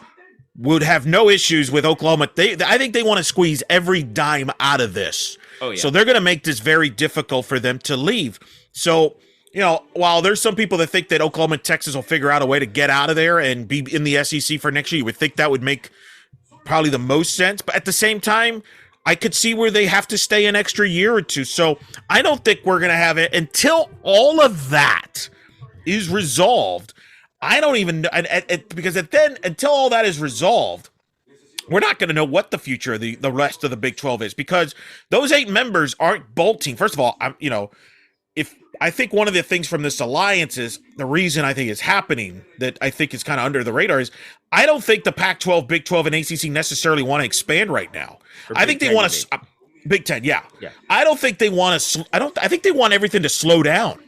would have no issues with Oklahoma. I think they want to squeeze every dime out of this. Oh, yeah. So they're going to make this very difficult for them to leave. So, while there's some people that think that Oklahoma and Texas will figure out a way to get out of there and be in the SEC for next year, you would think that would make probably the most sense. But at the same time, I could see where they have to stay an extra year or two. So I don't think we're going to have it until all of that is resolved. I don't even know, because then until all that is resolved, we're not going to know what the future of the rest of the Big 12 is, because those 8 members aren't bolting. First of all, if I think one of the things from this alliance is the reason I think it's happening that I think is kind of under the radar is I don't think the Pac-12, Big 12, and ACC necessarily want to expand right now. I think they want to Big 10, yeah. I don't think they want to. I think they want everything to slow down,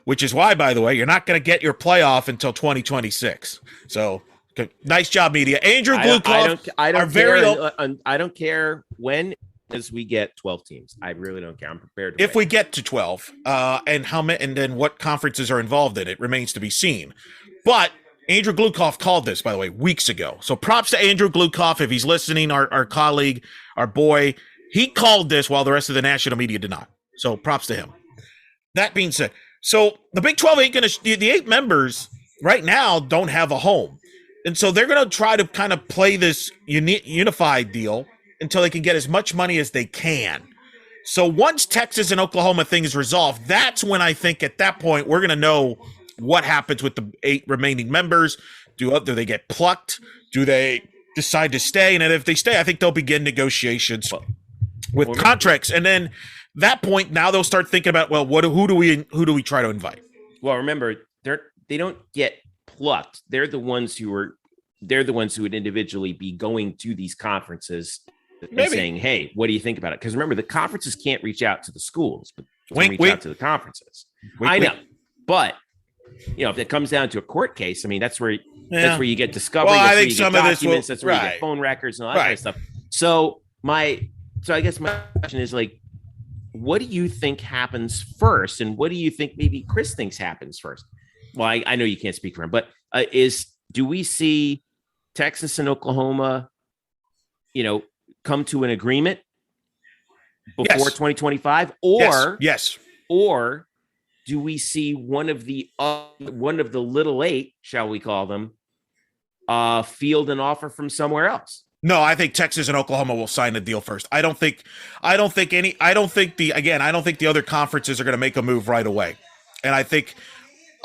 which is why, by the way, you're not going to get your playoff until 2026. So. Nice job, media. Andrew Glukov. I don't care when as we get 12 teams. I really don't care. I'm prepared. If we get to 12, and how many, and then what conferences are involved in it remains to be seen. But Andrew Glukov called this, by the way, weeks ago. So props to Andrew Glukov if he's listening. Our colleague, our boy, he called this while the rest of the national media did not. So props to him. That being said, so the Big 12 ain't gonna. The 8 members right now don't have a home. And so they're going to try to kind of play this unified deal until they can get as much money as they can. So once Texas and Oklahoma thing is resolved, that's when I think at that point we're going to know what happens with the 8 remaining members. Do they get plucked? Do they decide to stay? And if they stay, I think they'll begin negotiations with contracts. And then that point, now they'll start thinking about, well, who do we try to invite? Well, remember, they don't get plucked. They're the ones who would individually be going to these conferences and saying, hey, what do you think about it? Because remember, the conferences can't reach out to the schools, but reach out to the conferences. I know. But if it comes down to a court case, I mean, that's where you get discovery. Well, I think some of this that's where you get phone records and all that kind of stuff. So I guess my question is, like, what do you think happens first? And what do you think maybe Chris thinks happens first? Well, I know you can't speak for him, but do we see Texas and Oklahoma, come to an agreement before 2025, or yes, or do we see one of the little 8, shall we call them, field an offer from somewhere else? No, I think Texas and Oklahoma will sign the deal first. I don't think the other conferences are going to make a move right away, and I think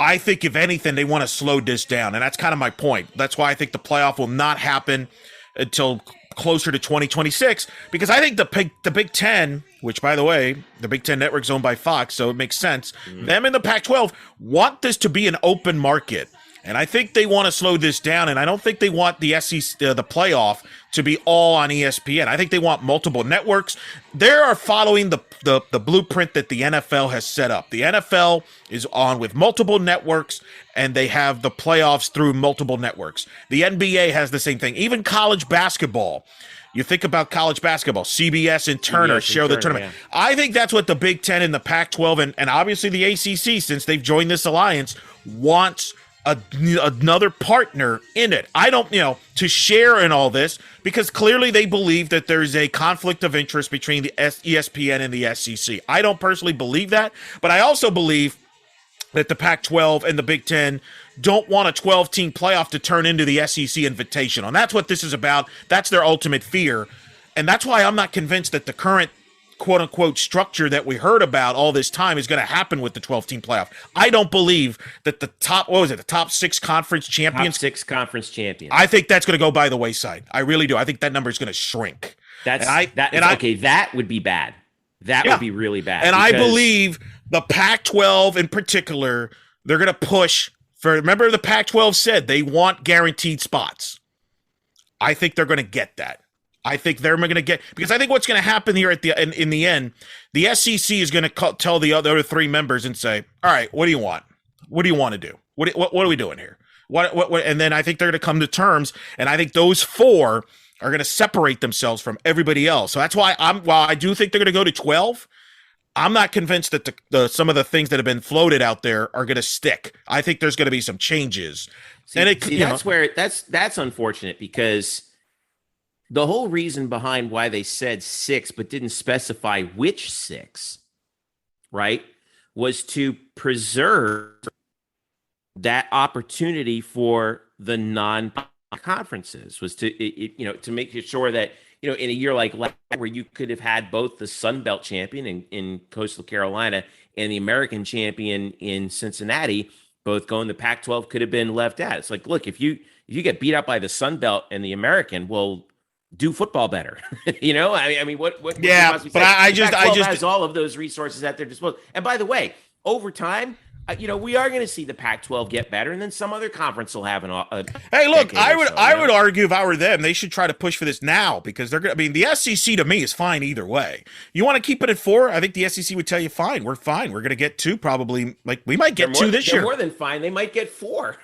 if anything, they want to slow this down. And that's kind of my point. That's why I think the playoff will not happen until closer to 2026, because I think the Big Ten, which, by the way, the Big Ten network is owned by Fox, so it makes sense. Them and the Pac-12 want this to be an open market. And I think they want to slow this down, and I don't think they want the SEC, the playoff, to be all on ESPN. I think they want multiple networks. They are following the blueprint that the NFL has set up. The NFL is on with multiple networks, and they have the playoffs through multiple networks. The NBA has the same thing. Even college basketball. You think about college basketball, CBS and Turner share the tournament. Yeah. I think that's what the Big Ten and the Pac-12 and obviously the ACC, since they've joined this alliance, wants another partner in it. I don't, to share in all this, because clearly they believe that there's a conflict of interest between the ESPN and the SEC. I don't personally believe that, but I also believe that the Pac-12 and the Big Ten don't want a 12-team playoff to turn into the SEC Invitational. And that's what this is about. That's their ultimate fear. And that's why I'm not convinced that the current quote-unquote structure that we heard about all this time is going to happen with the 12-team playoff. I don't believe that the top 6 conference champions? Top 6 conference champions. I think that's going to go by the wayside. I really do. I think that number is going to shrink. That would be bad. That would be really bad. And I believe the Pac-12 in particular, they're going to push for, remember the Pac-12 said they want guaranteed spots. I think they're going to get that. I think they're going to get, because I think what's going to happen here in the end, the SEC is going to tell the other 3 members and say, all right, what do you want? What do you want to do? What are we doing here? What? And then I think they're going to come to terms, and I think those 4 are going to separate themselves from everybody else. So that's why while I do think they're going to go to 12, I'm not convinced that some of the things that have been floated out there are going to stick. I think there's going to be some changes. That's unfortunate, because the whole reason behind why they said 6 but didn't specify which 6, right, was to preserve that opportunity for the non-conferences, was to make sure that, in a year like last, where you could have had both the Sun Belt champion in Coastal Carolina and the American champion in Cincinnati, both going, the Pac-12 could have been left out. It's like, look, if you get beat up by the Sun Belt and the American, well, do football better. I mean, what? Yeah, but I just has all of those resources at their disposal. And by the way, over time, we are going to see the Pac-12 get better, and then some other conference will have Hey, look, I would argue if I were them, they should try to push for this now because they're going to. I mean, the SEC to me is fine either way. You want to keep it at 4? I think the SEC would tell you, fine. We're going to get 2 probably. Like we might get 2 this year. More than fine. They might get 4.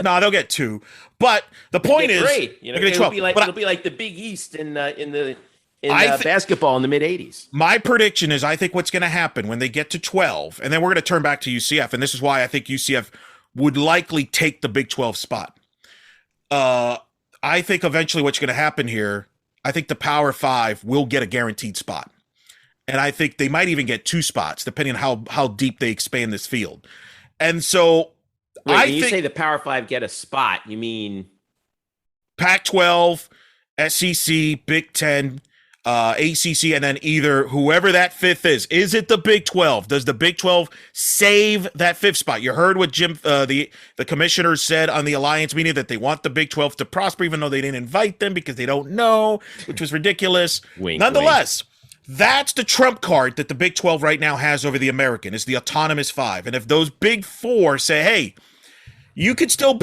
No, they'll get 2. But the point is, great. It'll be like the Big East in basketball in the mid 80s. My prediction is I think what's going to happen when they get to 12, and then we're going to turn back to UCF, and this is why I think UCF would likely take the Big 12 spot. I think eventually what's going to happen here, I think the Power 5 will get a guaranteed spot. And I think they might even get 2 spots, depending on how deep they expand this field. And so when you say the Power 5 get a spot, you mean Pac-12, SEC, Big 10, ACC, and then either whoever that 5th is. Is it the Big 12? Does the Big 12 save that 5th spot? You heard what Jim, the commissioner said on the Alliance meeting that they want the Big 12 to prosper, even though they didn't invite them because they don't know, which was ridiculous. Wink, Nonetheless, that's the trump card that the Big 12 right now has over the American, is the autonomous 5. And if those Big 4 say, hey, you could still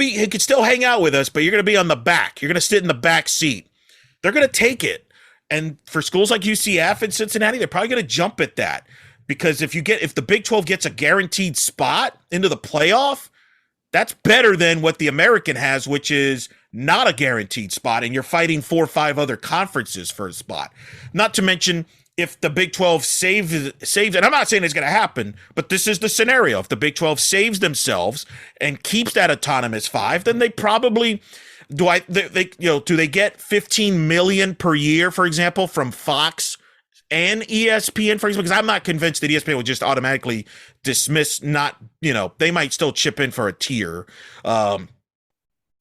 hang out with us, but you're going to be on the back. You're going to sit in the back seat. They're going to take it. And for schools like UCF and Cincinnati, they're probably going to jump at that because if the Big 12 gets a guaranteed spot into the playoff, that's better than what the American has, which is not a guaranteed spot, and you're fighting 4 or 5 other conferences for a spot. Not to mention if the Big 12 saves, and I'm not saying it's going to happen, but this is the scenario. If the Big 12 saves themselves and keeps that autonomous 5, then they probably do they get $15 million per year, for example, from Fox and ESPN, for example? Because I'm not convinced that ESPN would just automatically dismiss. They might still chip in for a tier.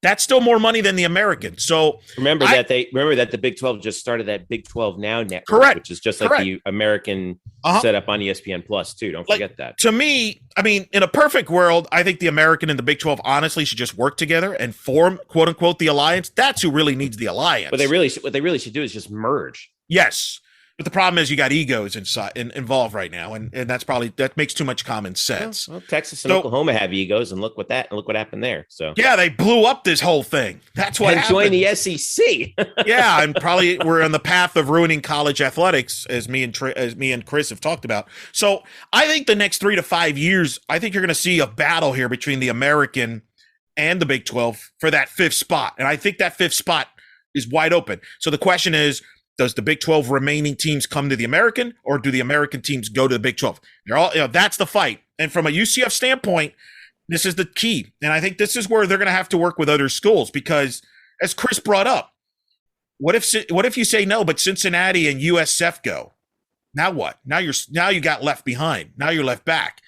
That's still more money than the American. So remember that the Big 12 just started that Big 12 Now network, correct, which is just like the American setup on ESPN Plus too. Don't forget that. To me, I mean, in a perfect world, I think the American and the Big 12 honestly should just work together and form, quote unquote, the alliance. That's who really needs the alliance. But what they really should do is just merge. Yes. But the problem is you got egos involved right now, and that makes too much common sense. Well, Texas and Oklahoma have egos, and look what happened there. So yeah, they blew up this whole thing. That's what happened. Join the SEC. Yeah, and probably we're on the path of ruining college athletics, as me and Chris have talked about. So I think the next 3 to 5 years, I think you're going to see a battle here between the American and the Big 12 for that 5th spot, and I think that 5th spot is wide open. So the question is, does the Big 12 remaining teams come to the American, or do the American teams go to the Big 12? They're all, that's the fight. And from a UCF standpoint, this is the key. And I think this is where they're going to have to work with other schools because, as Chris brought up, what if you say no, but Cincinnati and USF go? Now what? Now you got left behind. Now you're left back.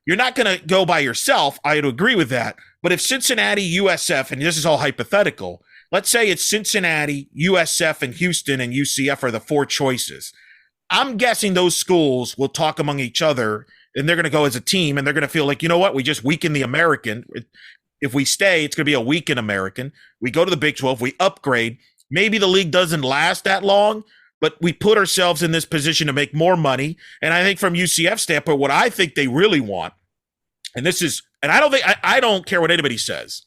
You're not going to go by yourself. I would agree with that. But if Cincinnati, USF, and this is all hypothetical, let's say it's Cincinnati, USF, and Houston, and UCF are the 4 choices. I'm guessing those schools will talk among each other, and they're going to go as a team, and they're going to feel like, you know what, we just weaken the American. If we stay, it's going to be a weakened American. We go to the Big 12, we upgrade. Maybe the league doesn't last that long, but we put ourselves in this position to make more money. And I think from UCF standpoint, what I think they really want, and I don't care what anybody says,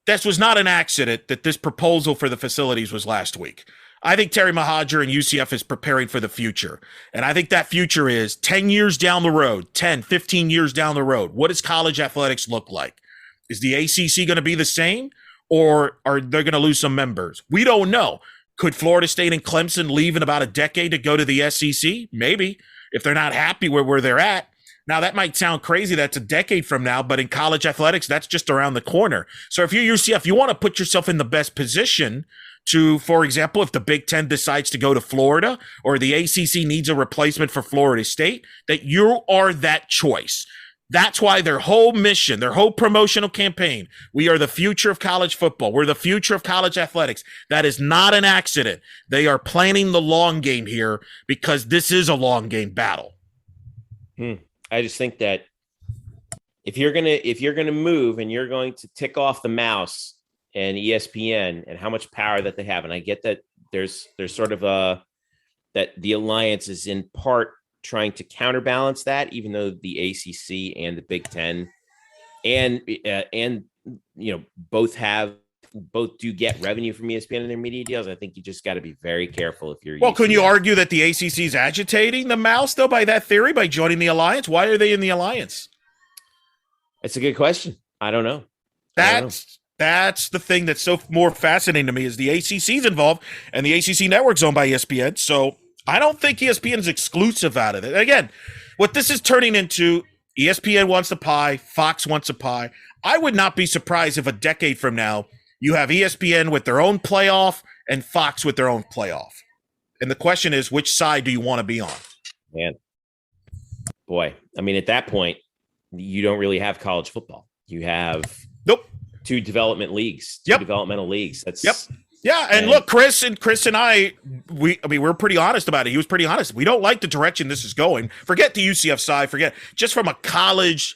this was not an accident that this proposal for the facilities was last week. I think Terry Mohajir and UCF is preparing for the future. And I think that future is 10 years down the road, 10, 15 years down the road. What does college athletics look like? Is the ACC going to be the same, or are they going to lose some members? We don't know. Could Florida State and Clemson leave in about a decade to go to the SEC? Maybe, if they're not happy where they're at. Now, that might sound crazy. That's a decade from now, but in college athletics, that's just around the corner. So if you're UCF, you want to put yourself in the best position to, for example, if the Big Ten decides to go to Florida or the ACC needs a replacement for Florida State, that you are that choice. That's why their whole mission, their whole promotional campaign, we are the future of college football. We're the future of college athletics. That is not an accident. They are planning the long game here because this is a long game battle. I just think that if you're gonna move and you're going to tick off the mouse and ESPN and how much power that they have, and I get that there's sort of that the alliance is in part trying to counterbalance that, even though the ACC and the Big Ten and both do get revenue from ESPN and their media deals. I think you just got to be very careful if you're. Well, can you argue that the ACC is agitating the Mouse though by that theory, by joining the alliance? Why are they in the alliance? It's a good question. I don't know. That's the thing that's so more fascinating to me is the ACC's involved and the ACC network's owned by ESPN. So I don't think ESPN is exclusive out of it. Again, what this is turning into, ESPN wants a pie, Fox wants a pie. I would not be surprised if a decade from now you have ESPN with their own playoff and Fox with their own playoff. And the question is, which side do you want to be on? Man, boy, I mean, at that point, you don't really have college football. You have two developmental leagues. That's Yeah, and look, Chris and I, we're pretty honest about it. He was pretty honest. We don't like the direction this is going. Forget the UCF side. Forget just from a college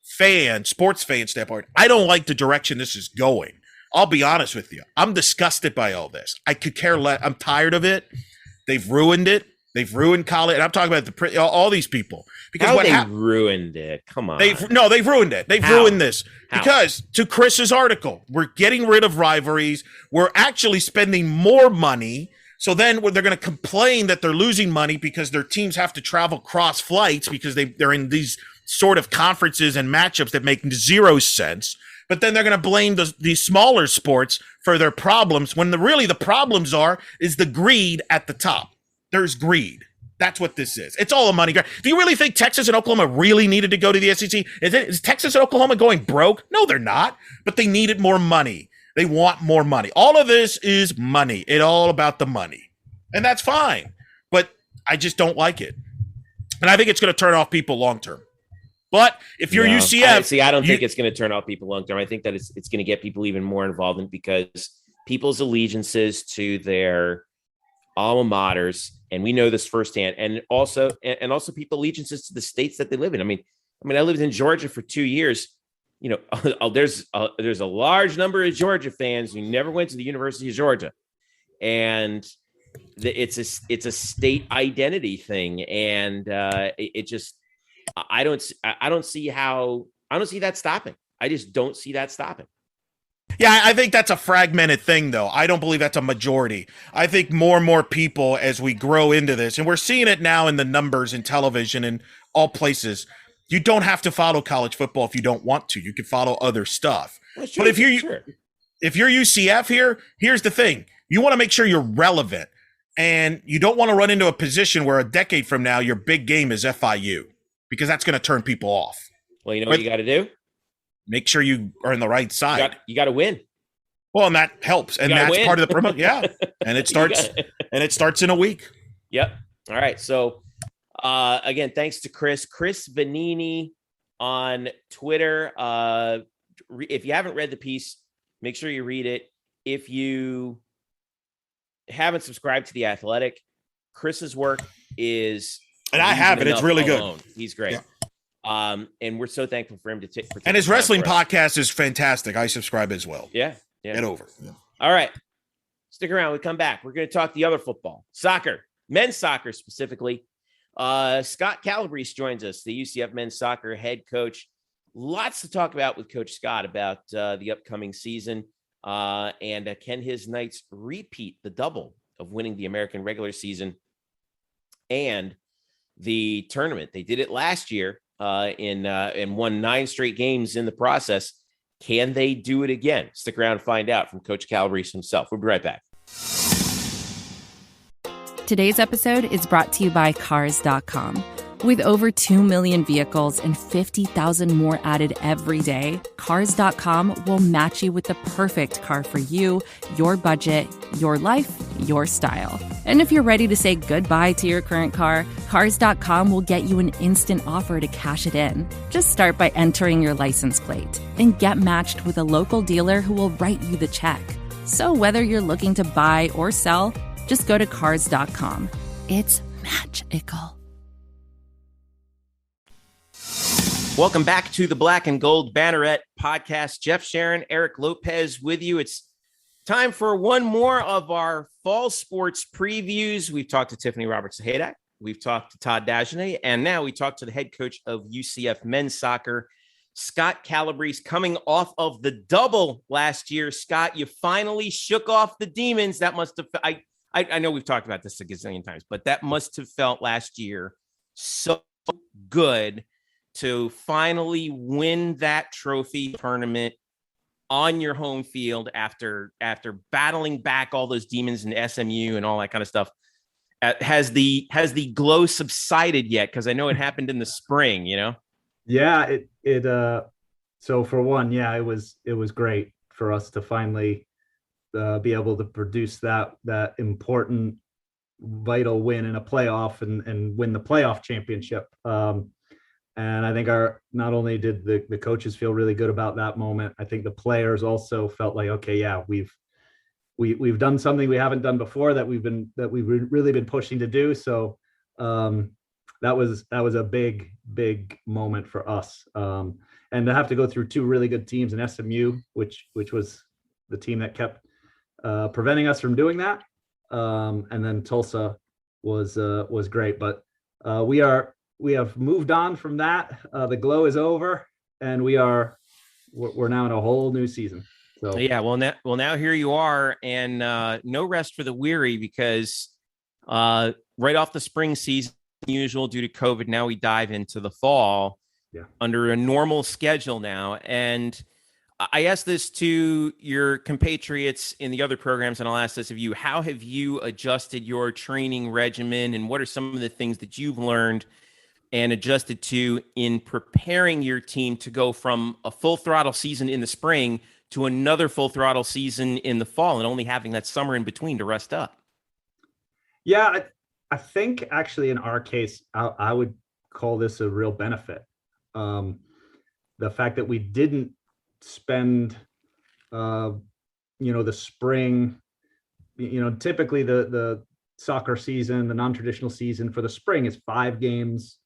fan, sports fan standpoint. I don't like the direction this is going. I'll be honest with you. I'm disgusted by all this. I could care less. I'm tired of it. They've ruined it. They've ruined college. And I'm talking about all these people. Because ruined it. Come on. They've ruined it. They've ruined this. How? Because to Chris's article, we're getting rid of rivalries. We're actually spending more money. So then they're going to complain that they're losing money because their teams have to travel cross flights because they're in these sort of conferences and matchups that make zero sense. But then they're going to blame the smaller sports for their problems when the problems is the greed at the top. There's greed. That's what this is. It's all a money grab. Do you really think Texas and Oklahoma really needed to go to the SEC? Is Texas and Oklahoma going broke? No, they're not. But they needed more money. They want more money. All of this is money. It's all about the money. And that's fine. But I just don't like it. And I think it's going to turn off people long term. But if you're UCF... I don't think it's going to turn off people long term. I think that it's going to get people even more involved in because people's allegiances to their alma maters, and we know this firsthand, and also people allegiances to the states that they live in. I mean, I lived in Georgia for 2 years. You know, there's a large number of Georgia fans who never went to the University of Georgia, and it's a state identity thing, and it just I don't see that stopping. I just don't see that stopping. Yeah, I think that's a fragmented thing, though. I don't believe that's a majority. I think more and more people, as we grow into this, and we're seeing it now in the numbers in television and all places, you don't have to follow college football if you don't want to. You can follow other stuff. But if you're UCF here's the thing. You want to make sure you're relevant, and you don't want to run into a position where a decade from now your big game is FIU, because that's going to turn people off. Well, you know what you got to do? Make sure you are on the right side. You got to win. Well, and that helps, and that's part of the promotion. Yeah, and it starts in a week. Yep. All right. So, again, thanks to Chris Vannini on Twitter. If you haven't read the piece, make sure you read it. If you haven't subscribed to The Athletic, Chris's work is, and I have it. It's really good. He's great. Yeah. And we're so thankful for him to take. And his wrestling podcast is fantastic. I subscribe as well. Yeah. Get over. Yeah. All right. Stick around. We come back. We're going to talk the other football, soccer, men's soccer specifically. Scott Calabrese joins us, the UCF men's soccer head coach. Lots to talk about with Coach Scott about the upcoming season. And can his Knights repeat the double of winning the American regular season and the tournament? They did it last year. And won 9 straight games in the process. Can they do it again? Stick around and find out from Coach Calabrese himself. We'll be right back. Today's episode is brought to you by Cars.com. With over 2 million vehicles and 50,000 more added every day, Cars.com will match you with the perfect car for you, your budget, your life, your style. And if you're ready to say goodbye to your current car, Cars.com will get you an instant offer to cash it in. Just start by entering your license plate and get matched with a local dealer who will write you the check. So whether you're looking to buy or sell, just go to Cars.com. It's magical. Welcome back to the Black and Gold Banneret Podcast. Jeff Sharon, Eric Lopez with you. It's time for one more of our fall sports previews. We've talked to Tiffany Roberts-Haydak We've talked to Todd Dagenet, and now we talk to the head coach of UCF men's soccer, Scott Calabrese, coming off of the double last year. Scott, you finally shook off the demons. That must have, I know we've talked about this a gazillion times, but that must have felt last year so good to finally win that trophy tournament on your home field after battling back all those demons in SMU and all that kind of stuff. Has the glow subsided yet? Because I know it happened in the spring, you know? Yeah, so for one, yeah, it was great for us to finally be able to produce that important, vital win in a playoff and win the playoff championship. And I think not only did the coaches feel really good about that moment, I think the players also felt like, okay, yeah, we've done something we haven't done before that we've really been pushing to do. So that was a big moment for us. And to have to go through two really good teams in SMU, which was the team that kept preventing us from doing that. And then Tulsa was great, but we have moved on from that. The glow is over, and we're now in a whole new season. So yeah, well now here you are, and no rest for the weary, because right off the spring season, usual due to COVID, now we dive into the fall under a normal schedule now. And I asked this to your compatriots in the other programs, and I'll ask this of you. How have you adjusted your training regimen, and what are some of the things that you've learned and adjusted to in preparing your team to go from a full throttle season in the spring to another full throttle season in the fall, and only having that summer in between to rest up? Yeah, I think actually in our case, I would call this a real benefit. The fact that we didn't spend, the spring, typically the soccer season, the non-traditional season for the spring is 5 games.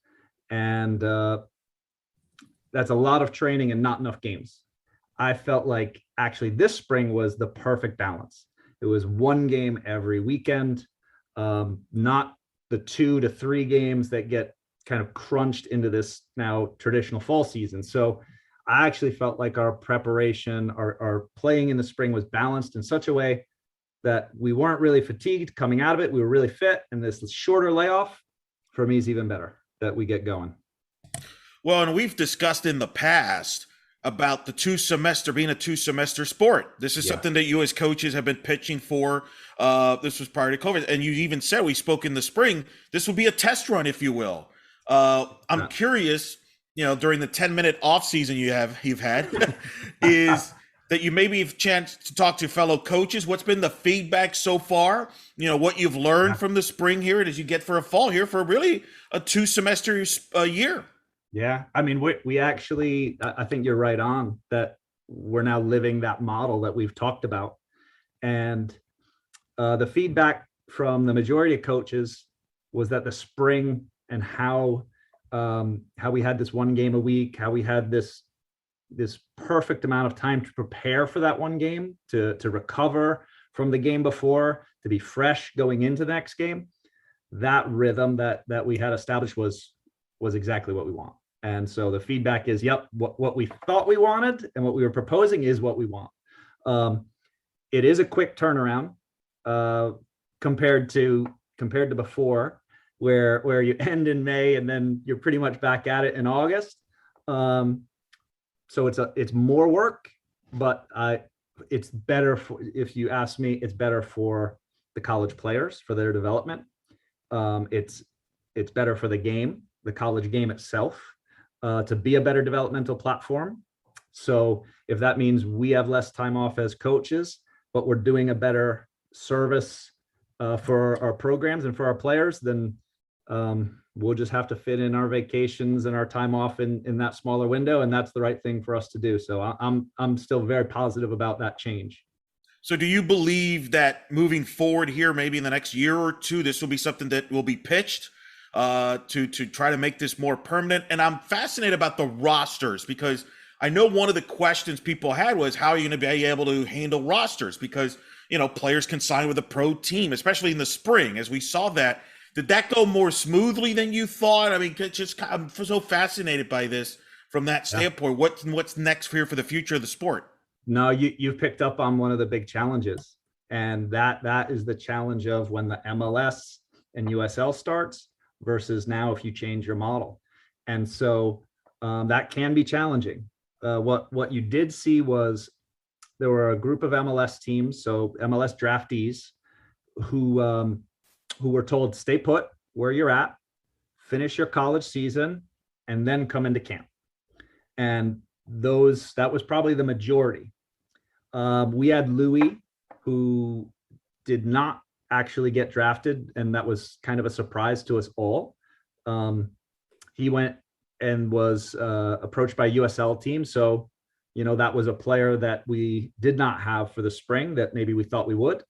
And that's a lot of training and not enough games. I felt like actually this spring was the perfect balance. It was 1 game every weekend, not the 2 to 3 games that get kind of crunched into this now traditional fall season. So I actually felt like our preparation, our playing in the spring was balanced in such a way that we weren't really fatigued coming out of it. We were really fit, and this shorter layoff for me is even better that we get going. Well, and we've discussed in the past about the 2-semester being a 2-semester sport. This is something that you as coaches have been pitching for. This was prior to COVID. And you even said, we spoke in the spring, this will be a test run, if you will. I'm curious, during the 10-minute off season you've had is that you maybe have a chance to talk to fellow coaches. What's been the feedback so far? What you've learned from the spring here as you get for a fall here for really a 2-semester year. Yeah. I mean, we actually, I think you're right on that we're now living that model that we've talked about. And the feedback from the majority of coaches was that the spring and how we had this 1 game a week, how we had this perfect amount of time to prepare for that 1 game, to recover from the game before, to be fresh going into the next game. That rhythm that we had established was exactly what we want. And so the feedback is, yep, what we thought we wanted and what we were proposing is what we want. It is a quick turnaround compared to before, where you end in May and then you're pretty much back at it in August. So it's more work, but it's better for, if you ask me, it's better for the college players, for their development. It's better for the game, the college game itself, to be a better developmental platform. So if that means we have less time off as coaches, but we're doing a better service for our programs and for our players, then we'll just have to fit in our vacations and our time off in that smaller window, and that's the right thing for us to do. So I'm still very positive about that change. So do you believe that moving forward here, maybe in the next year or two, this will be something that will be pitched to try to make this more permanent? And I'm fascinated about the rosters, because I know one of the questions people had was, how are you going to be able to handle rosters? Because, players can sign with a pro team, especially in the spring, as we saw that Did that go more smoothly than you thought? I mean, I'm so fascinated by this from that standpoint. What's next here for the future of the sport? No, you've picked up on one of the big challenges, and that is the challenge of when the MLS and USL starts versus now if you change your model. And so that can be challenging. What you did see was there were a group of MLS teams, so MLS draftees, who were told stay put where you're at, finish your college season, and then come into camp. And that was probably the majority. We had Louis, who did not actually get drafted, and that was kind of a surprise to us all. He went and was approached by a USL team. So, that was a player that we did not have for the spring that maybe we thought we would.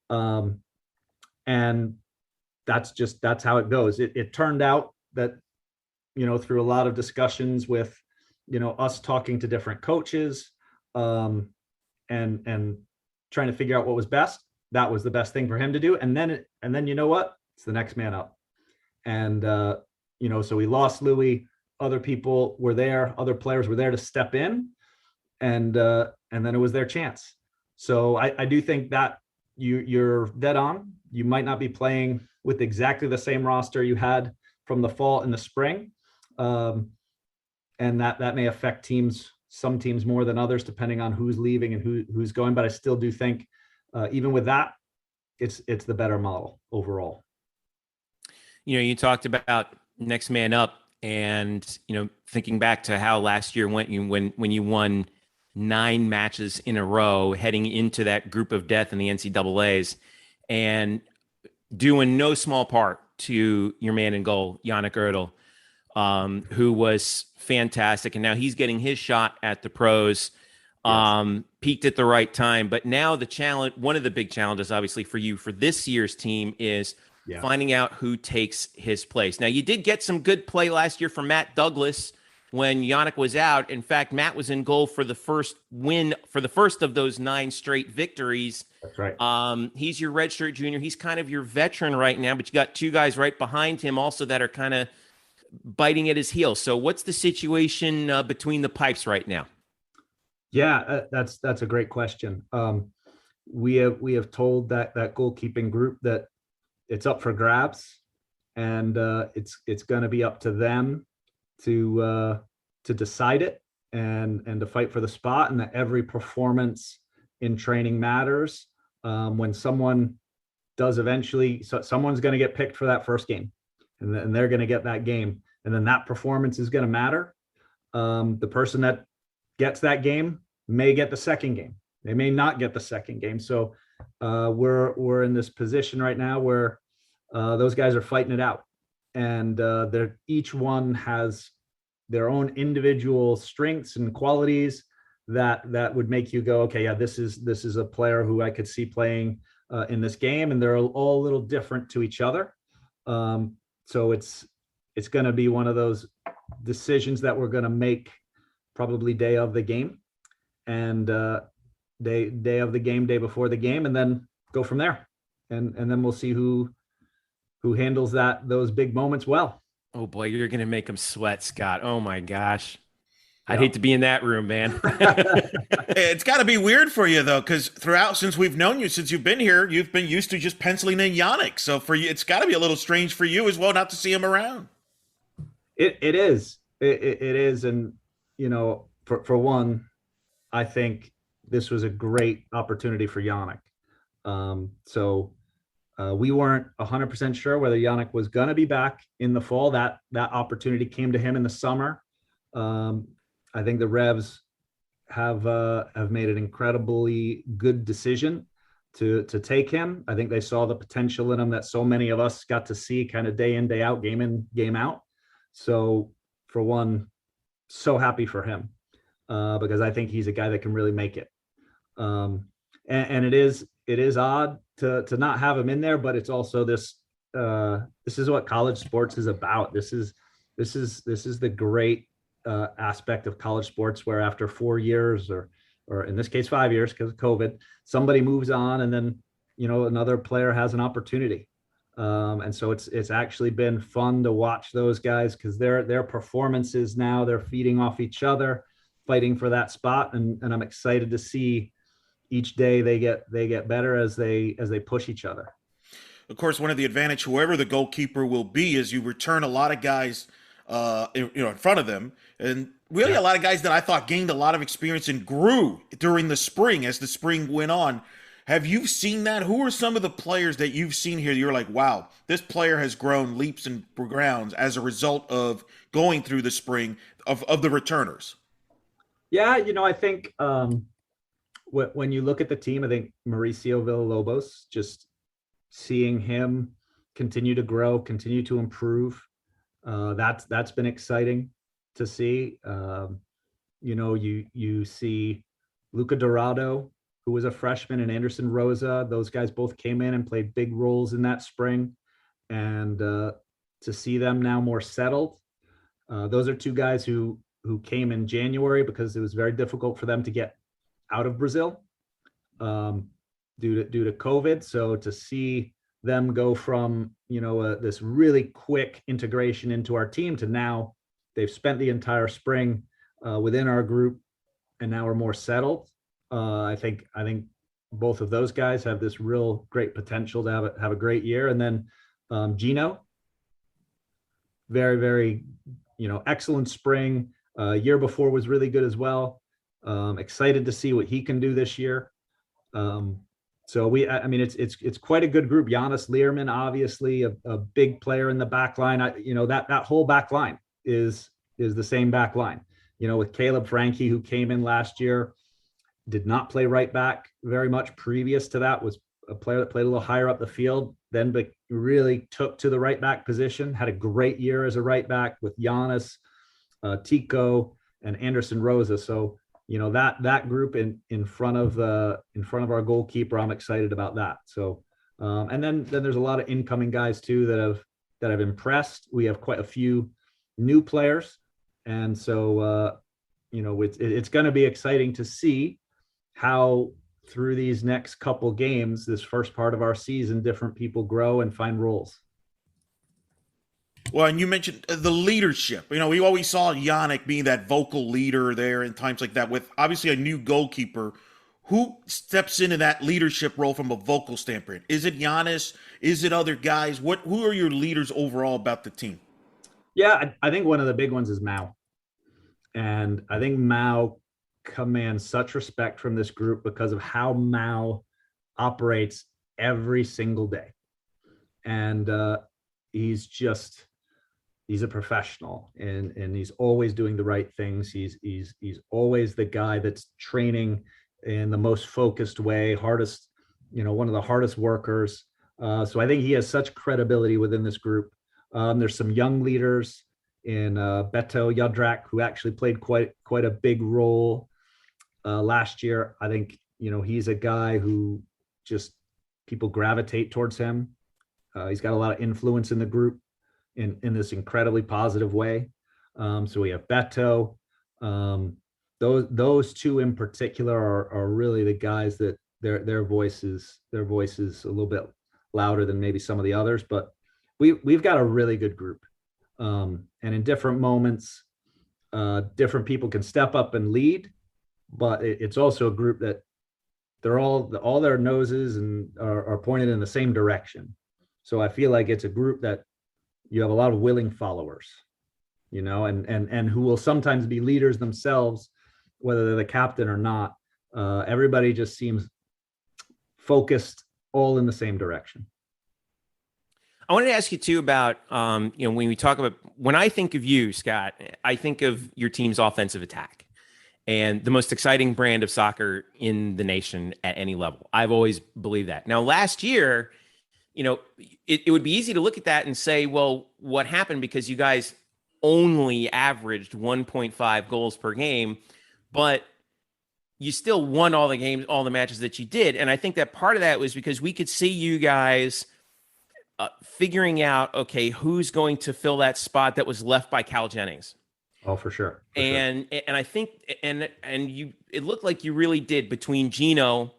And that's how it goes. It turned out that, through a lot of discussions with, us talking to different coaches, and trying to figure out what was best, that was the best thing for him to do. And then you know what? It's the next man up. And, so we lost Louis. Other people were there. Other players were there to step in. And then it was their chance. So I do think that you're dead on. You might not be playing with exactly the same roster you had from the fall and the spring. And that may affect some teams more than others, depending on who's leaving and who's going. But I still do think, even with that, it's the better model overall. You talked about next man up, and thinking back to how last year went, when you won 9 matches in a row, heading into that group of death in the NCAAs, and doing no small part to your man in goal, Yannick Oettl, who was fantastic. And now he's getting his shot at the pros, peaked at the right time. But now the challenge, one of the big challenges, obviously, for you for this year's team is finding out who takes his place. Now, you did get some good play last year from Matt Douglas when Yannick was out. In fact, Matt was in goal for the first win, for the first of those 9 straight victories. That's right. He's your redshirt junior. He's kind of your veteran right now, but you got 2 guys right behind him also that are kind of biting at his heels. So what's the situation between the pipes right now? Yeah, that's a great question. We have told that goalkeeping group that it's up for grabs, and it's going to be up to them to decide it and to fight for the spot, and that every performance in training matters. When someone does eventually, so someone's going to get picked for that first game, and they're going to get that game, and then that performance is going to matter. The person that gets that game may get the second game. They may not get the second game. So we're in this position right now where those guys are fighting it out, and each one has their own individual strengths and qualities that would make you go, okay, yeah, this is a player who I could see playing in this game, and they're all a little different to each other. So it's going to be one of those decisions that we're going to make probably day of the game, and day of the game, day before the game, and then go from there. And then we'll see who handles those big moments well. Oh boy, you're going to make them sweat, Scott. Oh my gosh. I'd hate to be in that room, man. It's got to be weird for you, though, because since we've known you, since you've been here, you've been used to just penciling in Yannick. So for you, it's got to be a little strange for you as well not to see him around. It is. It is. And, for one, I think this was a great opportunity for Yannick. So we weren't 100% sure whether Yannick was going to be back in the fall. That opportunity came to him in the summer. I think the Revs have made an incredibly good decision to take him. I think they saw the potential in him that so many of us got to see kind of day in, day out, game in, game out. So for one, so happy for him because I think he's a guy that can really make it. And it is odd to not have him in there, but it's also this is what college sports is about. This is the great aspect of college sports, where after 4 years or in this case 5 years because of COVID, somebody moves on, and then another player has an opportunity. And so it's actually been fun to watch those guys, because their performances now, they're feeding off each other, fighting for that spot. And I'm excited to see each day they get better as they push each other. Of course, one of the advantage, whoever the goalkeeper will be, is you return a lot of guys, in front of them, and really a lot of guys that I thought gained a lot of experience and grew during the spring as the spring went on. Have you seen that? Who are some of the players that you've seen here that you're like, wow, this player has grown leaps and bounds as a result of going through the spring of the returners? Yeah, I think when you look at the team, I think Mauricio Villalobos, just seeing him continue to grow, continue to improve, that's been exciting to see. You see Luca Dorado, who was a freshman, and Anderson Rosa. Those guys both came in and played big roles in that spring. And to see them now more settled, those are two guys who came in January because it was very difficult for them to get out of Brazil due to COVID. So to see them go from, this really quick integration into our team to now they've spent the entire spring within our group and now are more settled. I think both of those guys have this real great potential to have a great year. And then Gino, very, very, excellent spring. Year before was really good as well. Excited to see what he can do this year. So it's quite a good group. Giannis Learman, obviously a big player in the back line. That whole back line is the same back line, with Caleb Frankie, who came in last year, did not play right back very much. Previous to that was a player that played a little higher up the field, then really took to the right back position, had a great year as a right back with Giannis, Tico, and Anderson Rosa. So, that group in front of our goalkeeper, I'm excited about that. So, and then there's a lot of incoming guys too that have impressed. We have quite a few new players, and so it's going to be exciting to see how through these next couple games, this first part of our season, different people grow and find roles. Well, and you mentioned the leadership. We always saw Yannick being that vocal leader there in times like that, with obviously a new goalkeeper. Who steps into that leadership role from a vocal standpoint? Is it Giannis? Is it other guys? Who are your leaders overall about the team? Yeah, I think one of the big ones is Mao. And I think Mao commands such respect from this group because of how Mao operates every single day. And he's a professional, and he's always doing the right things. He's always the guy that's training in the most focused way, hardest, one of the hardest workers. So I think he has such credibility within this group. There's some young leaders in Beto Yadrak, who actually played quite a big role last year. I think, he's a guy who just people gravitate towards him. He's got a lot of influence in the group in this incredibly positive way. So we have Beto. Those two in particular are really the guys that their voice is a little bit louder than maybe some of the others, but we've got a really good group. And in different moments, different people can step up and lead, but it's also a group that they're all their noses and are pointed in the same direction. So I feel like it's a group that you have a lot of willing followers, and who will sometimes be leaders themselves, whether they're the captain or not. Everybody just seems focused all in the same direction. I wanted to ask you too about, when I think of you, Scott, I think of your team's offensive attack and the most exciting brand of soccer in the nation at any level. I've always believed that. Now, last year, it would be easy to look at that and say, well, what happened? Because you guys only averaged 1.5 goals per game, but you still won all the games, all the matches that you did. And I think that part of that was because we could see you guys figuring out, okay, who's going to fill that spot that was left by Cal Jennings. Oh, for sure. And I think, and you, it looked like you really did between Gino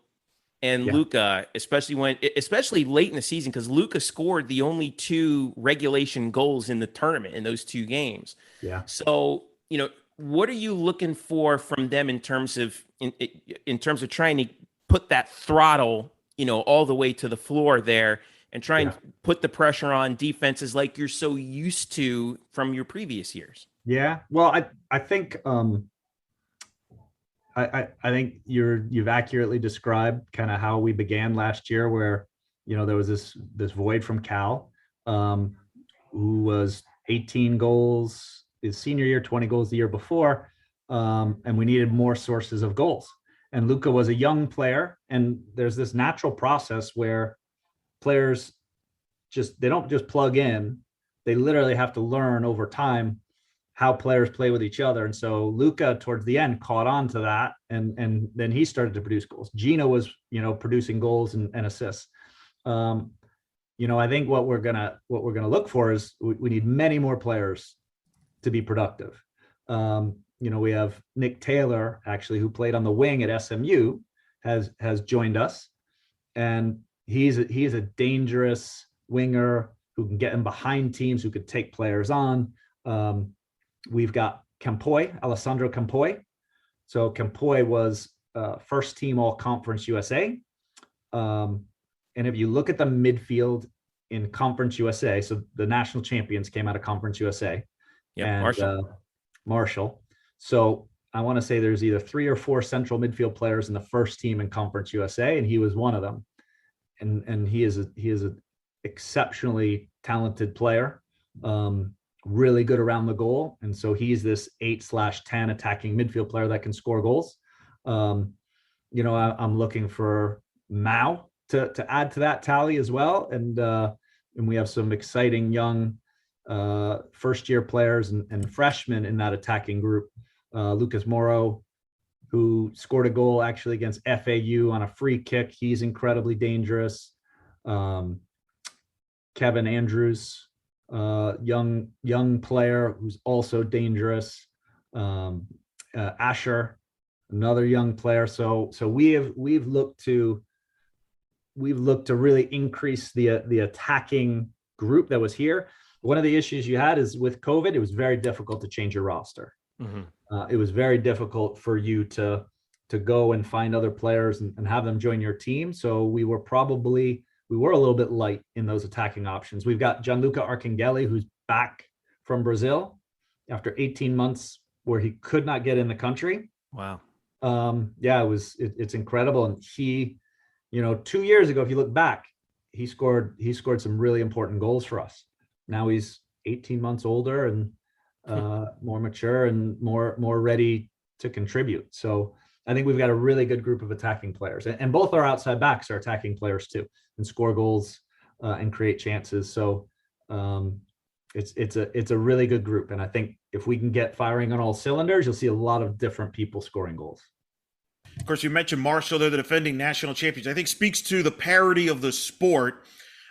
and Luka, especially late in the season, because Luka scored the only 2 regulation goals in the tournament in those 2 games. Yeah. So, what are you looking for from them in terms of trying to put that throttle, all the way to the floor there and try and put the pressure on defenses like you're so used to from your previous years? Yeah. Well, I think I think you've accurately described kind of how we began last year, where there was this void from Cal, who was 18 goals his senior year, 20 goals the year before, and we needed more sources of goals. And Luka was a young player, and there's this natural process where players they don't just plug in; they literally have to learn over time how players play with each other. And so Luka towards the end caught on to that. And then he started to produce goals. Gina was, producing goals and assists. I think what we're going to look for is we need many more players to be productive. We have Nick Taylor, actually, who played on the wing at SMU, has joined us. And he's a dangerous winger who can get in behind teams, who could take players on. We've got Alessandro Campoy. So Campoy was first team all conference USA. And if you look at the midfield in Conference USA, so the national champions came out of Conference USA. Yeah, Marshall. So I want to say there's either 3 or 4 central midfield players in the first team in Conference USA, and he was one of them. And he is an exceptionally talented player. Really good around the goal. And so he's this 8/10 attacking midfield player that can score goals. I'm looking for Mao to add to that tally as well. And we have some exciting young first year players and freshmen in that attacking group. Lucas Moro, who scored a goal actually against FAU on a free kick. He's incredibly dangerous. Kevin Andrews, young player who's also dangerous. Asher, another young player. So we've looked to really increase the attacking group that was here. One of the issues you had is with COVID, it was very difficult to change your roster. Mm-hmm. It was very difficult for you to go and find other players and have them join your team. So we were a little bit light in those attacking options. We've got Gianluca Arcangeli, who's back from Brazil after 18 months where he could not get in the country. Wow. It's incredible. And he, 2 years ago, if you look back, he scored some really important goals for us. Now he's 18 months older and more mature and more ready to contribute. So I think we've got a really good group of attacking players, and both our outside backs are attacking players too, and score goals and create chances. So it's a really good group. And I think if we can get firing on all cylinders, you'll see a lot of different people scoring goals. Of course, you mentioned Marshall. They're the defending national champions. I think speaks to the parity of the sport.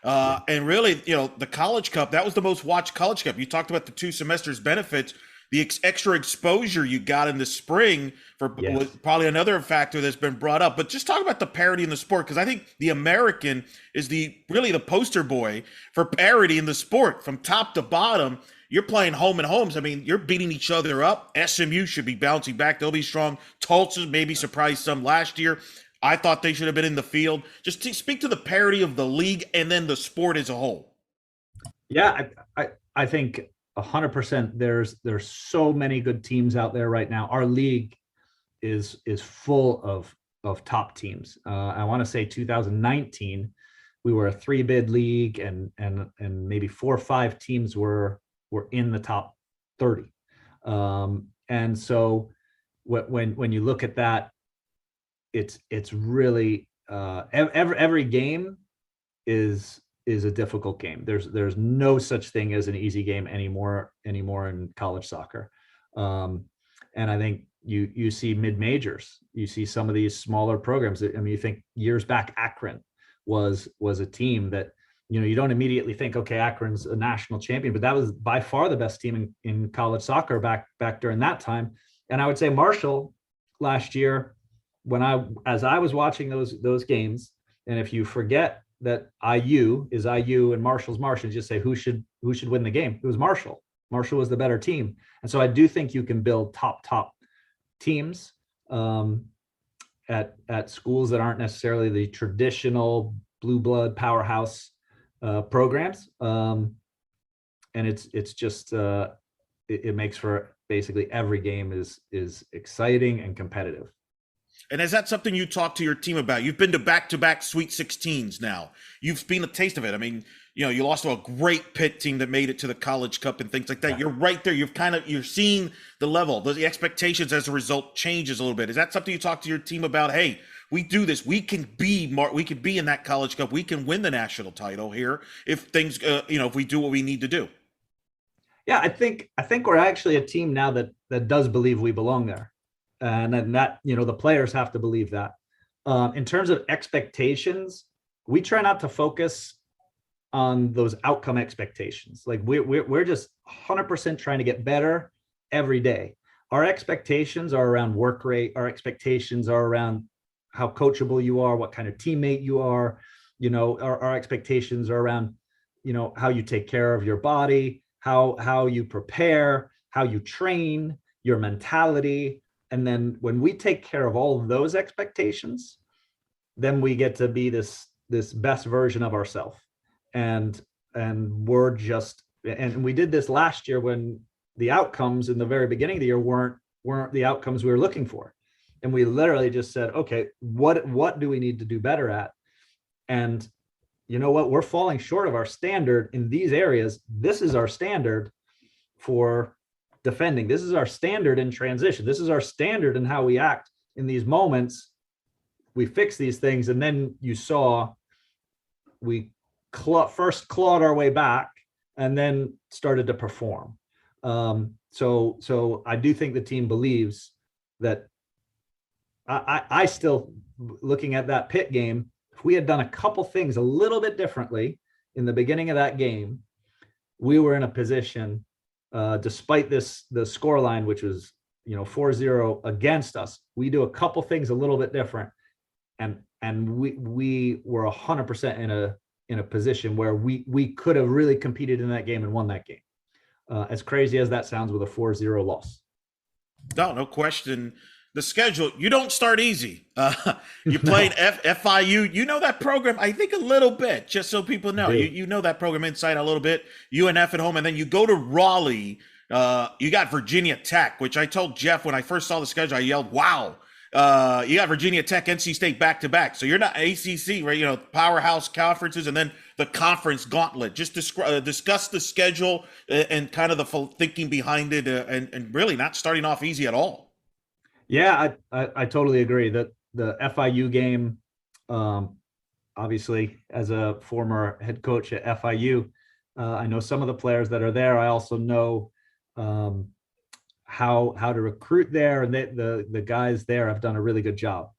And really, the College Cup, that was the most watched College Cup. You talked about the 2 semesters benefits. The extra exposure you got in the spring was probably another factor that's been brought up. But just talk about the parity in the sport, because I think the American is really the poster boy for parity in the sport from top to bottom. You're playing home and homes. I mean, you're beating each other up. SMU should be bouncing back. They'll be strong. Tulsa maybe surprised some last year. I thought they should have been in the field. Just to speak to the parity of the league and then the sport as a whole. Yeah, I think 100%. There's so many good teams out there right now. Our league is full of top teams. I want to say 2019, we were a 3-bid league, and maybe 4 or 5 teams were in the top 30. And so when you look at that, it's really every game is a difficult game. There's no such thing as an easy game anymore in college soccer. And I think you see mid-majors, you see some of these smaller programs. I mean, you think years back, Akron was a team that, you don't immediately think, okay, Akron's a national champion, but that was by far the best team in college soccer back during that time. And I would say Marshall last year as I was watching those games, and if you forget that IU is IU and Marshall's Marshall, just say who should win the game. It was Marshall. Marshall was the better team, and so I do think you can build top teams at schools that aren't necessarily the traditional blue blood powerhouse programs, and it's just it makes for basically every game is exciting and competitive. And is that something you talk to your team about? You've been to back-to-back Sweet 16s now. You've seen a taste of it. I mean, you lost to a great Pitt team that made it to the College Cup and things like that. Yeah. You're right there. You're seeing the level. The expectations as a result changes a little bit. Is that something you talk to your team about? Hey, we do this. We can be in that College Cup. We can win the national title here if things, if we do what we need to do. Yeah, I think we're actually a team now that does believe we belong there. And then that, the players have to believe that. In terms of expectations, we try not to focus on those outcome expectations. Like we're just 100% trying to get better every day. Our expectations are around work rate. Our expectations are around how coachable you are, what kind of teammate you are. Our expectations are around, how you take care of your body, how you prepare, how you train, your mentality. And then when we take care of all of those expectations, then we get to be this best version of ourselves. And we're just, and we did this last year when the outcomes in the very beginning of the year weren't the outcomes we were looking for. And we literally just said, okay, what do we need to do better at? And you know what? We're falling short of our standard in these areas. This is our standard for defending. This is our standard in transition. This is our standard in how we act in these moments. We fix these things, and then you saw we first clawed our way back and then started to perform. So I do think the team believes that. I still, looking at that Pitt game, if we had done a couple things a little bit differently in the beginning of that game, we were in a position, despite the scoreline, which was 4-0 against us, we do a couple things a little bit different, and we were 100% in a position where we could have really competed in that game and won that game. As crazy as that sounds, with a 4-0 loss. No question. The schedule, you don't start easy. You played FIU. You know that program, I think, a little bit, just so people know. You know that program inside a little bit. UNF at home, and then you go to Raleigh. You got Virginia Tech, which I told Jeff when I first saw the schedule, I yelled, wow. You got Virginia Tech, NC State back-to-back. So you're not ACC, right? Powerhouse conferences, and then the conference gauntlet. Just discuss the schedule and kind of the thinking behind it, and really not starting off easy at all. Yeah, I totally agree that the FIU game, obviously, as a former head coach at FIU, I know some of the players that are there. I also know how to recruit there, and the guys there have done a really good job.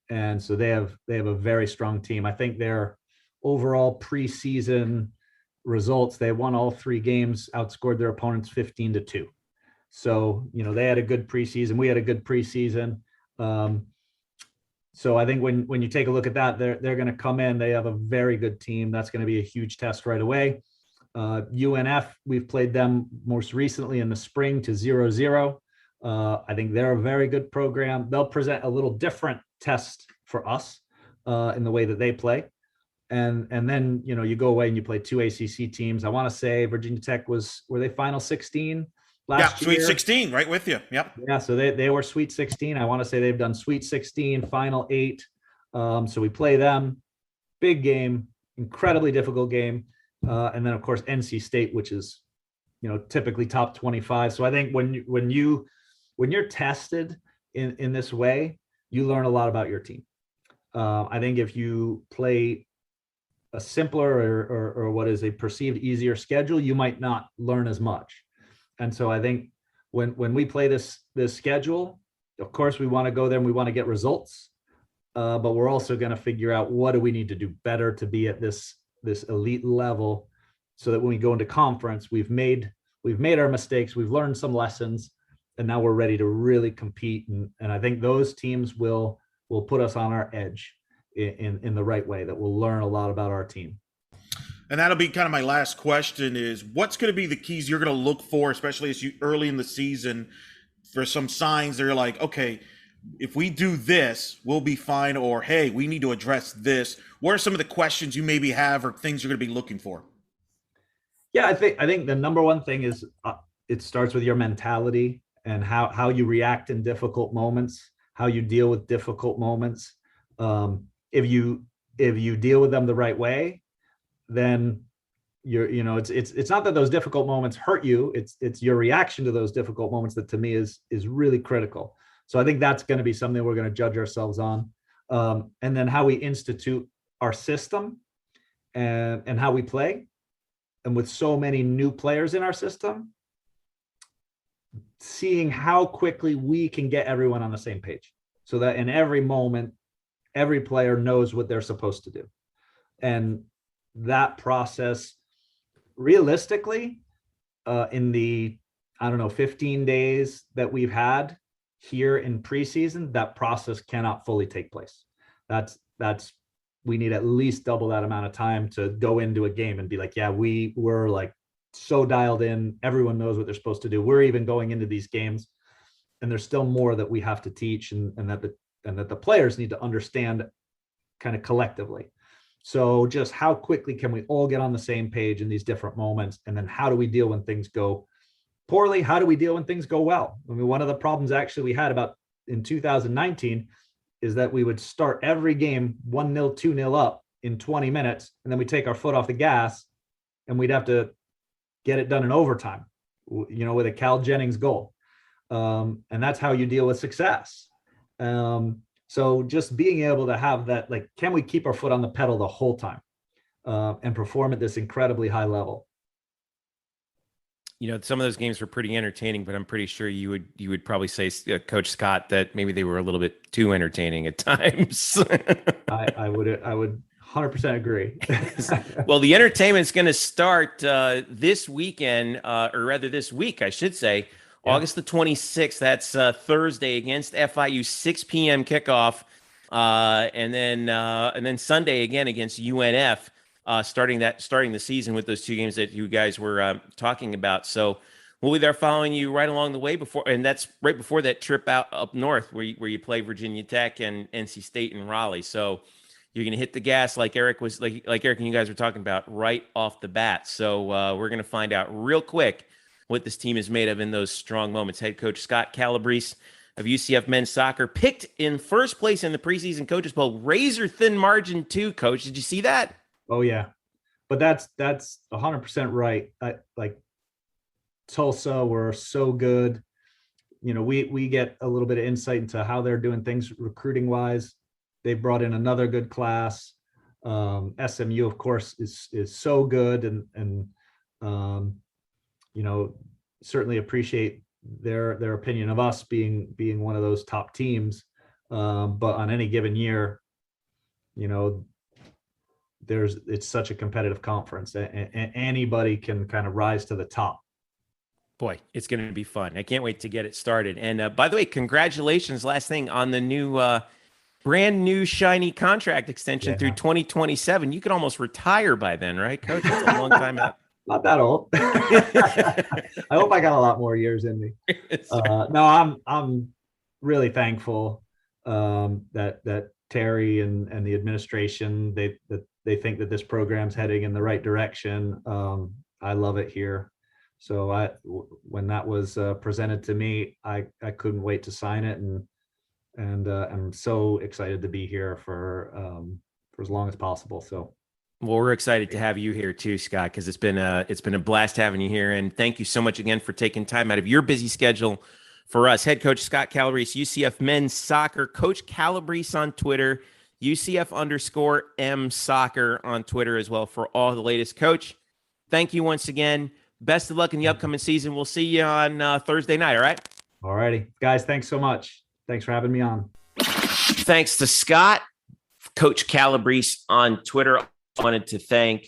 And so they have a very strong team. I think their overall preseason results, they won all 3 games, outscored their opponents 15-2. So, they had a good preseason. We had a good preseason. So I think when you take a look at that, they're going to come in. They have a very good team. That's going to be a huge test right away. UNF, we've played them most recently in the spring to 0-0. I think they're a very good program. They'll present a little different test for us in the way that they play. And then, you go away and you play 2 ACC teams. I want to say Virginia Tech were they Final 16? Last year. Sweet 16, right with you. Yep. Yeah, so they were Sweet 16. I want to say they've done Sweet 16, Final 8. So we play them. Big game, incredibly difficult game. And then, of course, NC State, which is, typically top 25. So I think when you're tested in this way, you learn a lot about your team. I think if you play a simpler or what is a perceived easier schedule, you might not learn as much. And so I think when we play this schedule, of course, we want to go there and we want to get results, but we're also going to figure out what do we need to do better to be at this elite level, so that when we go into conference, we've made our mistakes, we've learned some lessons, and now we're ready to really compete. And I think those teams will will put us on our edge in the right way, that we'll learn a lot about our team. And that'll be kind of my last question is, what's going to be the keys you're going to look for, especially as you early in the season, for some signs that you're like, okay, if we do this, we'll be fine, or, hey, we need to address this. What are some of the questions you maybe have or things you're going to be looking for? Yeah, I think the number one thing is it starts with your mentality and how you react in difficult moments, how you deal with difficult moments. If you deal with them the right way, then it's not that those difficult moments hurt you. It's your reaction to those difficult moments that to me is really critical. So I think that's going to be something we're going to judge ourselves on. And then how we institute our system and how we play. And with so many new players in our system, seeing how quickly we can get everyone on the same page, so that in every moment, every player knows what they're supposed to do. And that process, realistically, in the, 15 days that we've had here in preseason, that process cannot fully take place. We need at least double that amount of time to go into a game and be like, yeah, we're like so dialed in. Everyone knows what they're supposed to do. We're even going into these games, and there's still more that we have to teach, and that the players need to understand kind of collectively. So just how quickly can we all get on the same page in these different moments? And then how do we deal when things go poorly? How do we deal when things go well? I mean, one of the problems actually we had about in 2019 is that we would start every game 1-0, 2-0 up in 20 minutes. And then we take our foot off the gas and we'd have to get it done in overtime, with a Cal Jennings goal. And that's how you deal with success. So just being able to have that, like, can we keep our foot on the pedal the whole time and perform at this incredibly high level? Some of those games were pretty entertaining, but I'm pretty sure you would probably say, Coach Scott, that maybe they were a little bit too entertaining at times. I would 100% agree. Well, the entertainment's going to start this weekend, or rather this week, I should say. Yeah. August the 26th, that's Thursday against FIU, 6 p.m. kickoff, and then Sunday again against UNF, starting the season with those two games that you guys were talking about. So we'll be there following you right along the way and that's right before that trip out up north where you play Virginia Tech and NC State and Raleigh. So you're going to hit the gas like Eric and you guys were talking about right off the bat. So we're going to find out real quick what this team is made of in those strong moments. Head coach Scott Calabrese of UCF men's soccer picked in first place in the preseason coaches poll, razor thin margin too. Coach, did you see that? Oh yeah, but that's 100% right. Like Tulsa were so good. We get a little bit of insight into how they're doing things recruiting wise. They brought in another good class. SMU, of course, is so good, and certainly appreciate their opinion of us being one of those top teams. But on any given year, it's such a competitive conference, and anybody can kind of rise to the top. Boy, it's going to be fun. I can't wait to get it started. And by the way, congratulations, last thing, on the new brand new shiny contract extension through 2027. You could almost retire by then, right, Coach? That's a long time out. Not that old. I hope I got a lot more years in me. No, I'm really thankful that Terry and the administration, they think that this program's heading in the right direction. I love it here. So when that was presented to me, I couldn't wait to sign it, and I'm so excited to be here for as long as possible. So. Well, we're excited to have you here too, Scott, because it's been a blast having you here. And thank you so much again for taking time out of your busy schedule for us. Head coach Scott Calabrese, UCF men's soccer, Coach Calabrese on Twitter, UCF_M soccer on Twitter as well for all the latest. Coach, thank you once again. Best of luck in the upcoming season. We'll see you on Thursday night. All right. All righty, guys. Thanks so much. Thanks for having me on. Thanks to Scott, Coach Calabrese on Twitter. Wanted to thank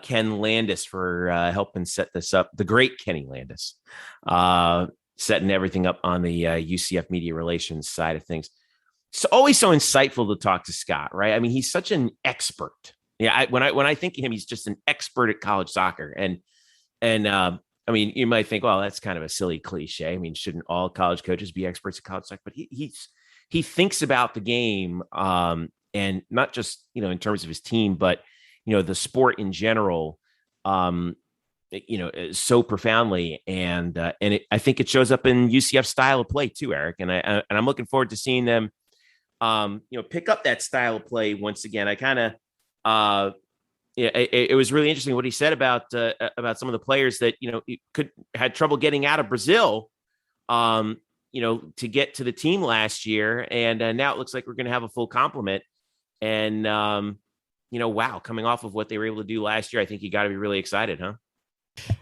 Ken Landis for helping set this up. The great Kenny Landis, setting everything up on the UCF media relations side of things. it's always so insightful to talk to Scott, right? I mean, he's such an expert. Yeah, when I think of him, he's just an expert at college soccer. And I mean, you might think, well, that's kind of a silly cliche. I mean, shouldn't all college coaches be experts at college soccer? But he thinks about the game, and not just, in terms of his team, but the sport in general, so profoundly. And I think it shows up in UCF's style of play too, Eric. And I'm looking forward to seeing them, pick up that style of play once again. I kind of, it was really interesting what he said about some of the players that, had trouble getting out of Brazil, to get to the team last year. And now it looks like we're going to have a full complement. And, wow, coming off of what they were able to do last year, I think you got to be really excited, huh?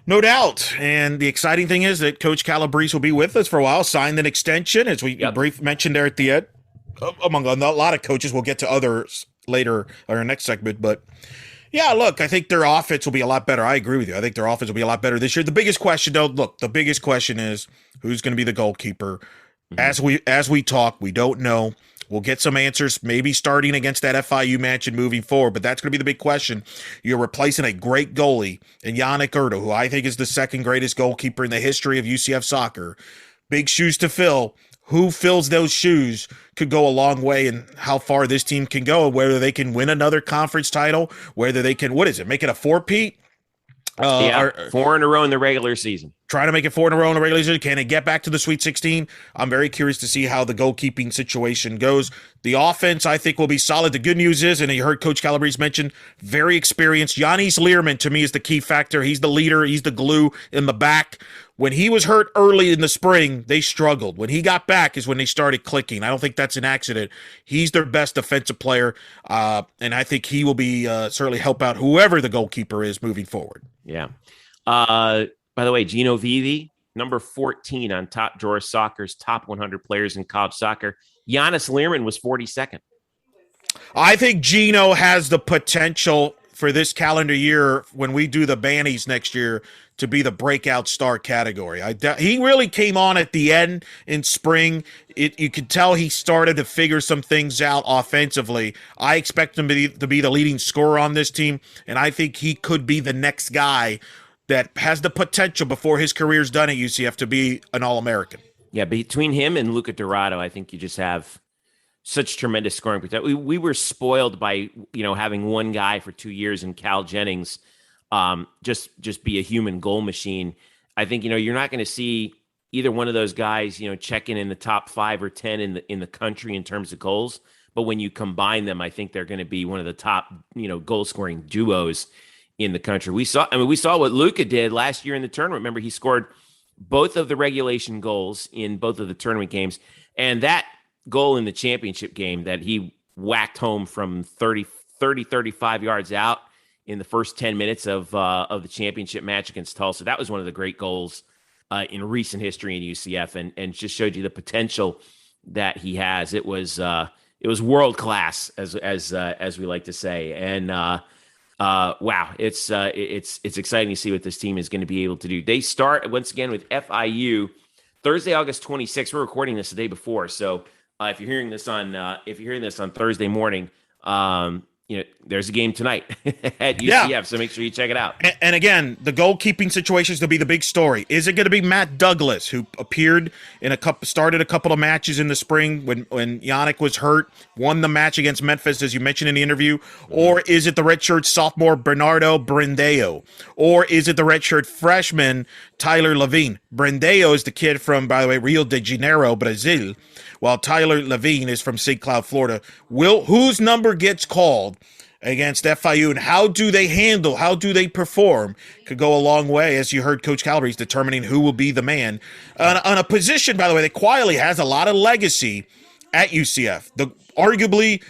No doubt. And the exciting thing is that Coach Calabrese will be with us for a while, signed an extension, as we brief mentioned there at the end, among a lot of coaches. We'll get to others later in our next segment. But, yeah, look, I think their offense will be a lot better. I agree with you. I think their offense will be a lot better this year. The biggest question, though, is who's going to be the goalkeeper. Mm-hmm. As we talk, we don't know. We'll get some answers, maybe starting against that FIU match and moving forward, but that's going to be the big question. You're replacing a great goalie in Yannick Erdo, who I think is the second greatest goalkeeper in the history of UCF soccer. Big shoes to fill. Who fills those shoes could go a long way in how far this team can go, whether they can win another conference title, whether they can, make it a four-peat? 4 in a row in the regular season. Trying to make it 4 in a row in the regular season. Can it get back to the Sweet 16? I'm very curious to see how the goalkeeping situation goes. The offense, I think, will be solid. The good news is, and you heard Coach Calabrese mention, very experienced. Yannis Learman, to me, is the key factor. He's the leader. He's the glue in the back. When he was hurt early in the spring, they struggled. When he got back is when they started clicking. I don't think that's an accident. He's their best defensive player, and I think he will be certainly help out whoever the goalkeeper is moving forward. Yeah. By the way, Gino Vivi, number 14 on Top Drawer Soccer's top 100 players in college soccer. Yannis Learman was 42nd. I think Gino has the potential for this calendar year when we do the Bannies next year to be the breakout star category. He really came on at the end in spring. You could tell he started to figure some things out offensively. I expect him to be the leading scorer on this team, and I think he could be the next guy that has the potential before his career's done at UCF to be an All-American. Yeah, between him and Luca Dorado, I think you just have such tremendous scoring potential. We were spoiled by, having one guy for 2 years in Cal Jennings, just be a human goal machine. I think, you're not going to see either one of those guys, checking in the top 5 or 10 in the country in terms of goals. But when you combine them, I think they're going to be one of the top, goal scoring duos in the country. We saw what Luca did last year in the tournament. Remember, he scored both of the regulation goals in both of the tournament games. And that goal in the championship game that he whacked home from 35 yards out in the first 10 minutes of the championship match against Tulsa. That was one of the great goals in recent history in UCF, and just showed you the potential that he has. It was world class, as we like to say. And wow, it's exciting to see what this team is going to be able to do. They start once again with FIU Thursday, August 26th. We're recording this the day before, so if you're hearing this on Thursday morning, there's a game tonight at UCF, so make sure you check it out. And again, the goalkeeping situation is going to be the big story. Is it going to be Matt Douglas, who appeared started a couple of matches in the spring when Yannick was hurt, won the match against Memphis, as you mentioned in the interview? Or is it the redshirt sophomore Bernardo Brandeo? Or is it the redshirt freshman Tyler Levine? Brandeo is the kid from, by the way, Rio de Janeiro, Brazil, while Tyler Levine is from St. Cloud, Florida. Whose number gets called against FIU, and how do they perform could go a long way, as you heard Coach Calabrese determining who will be the man on a position, by the way, that quietly has a lot of legacy at UCF. Arguably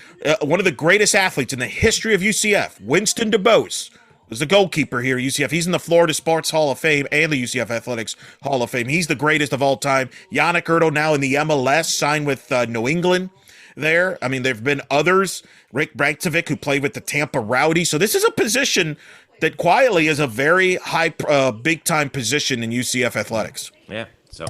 one of the greatest athletes in the history of UCF, Winston DuBose, was the goalkeeper here at UCF. He's in the Florida Sports Hall of Fame and the UCF Athletics Hall of Fame. He's the greatest of all time. Yannick Erdo now in the MLS, signed with New England there. I mean, there have been others. Rick Brankovic, who played with the Tampa Rowdy. So this is a position that quietly is a very high, big-time position in UCF athletics. Yeah, so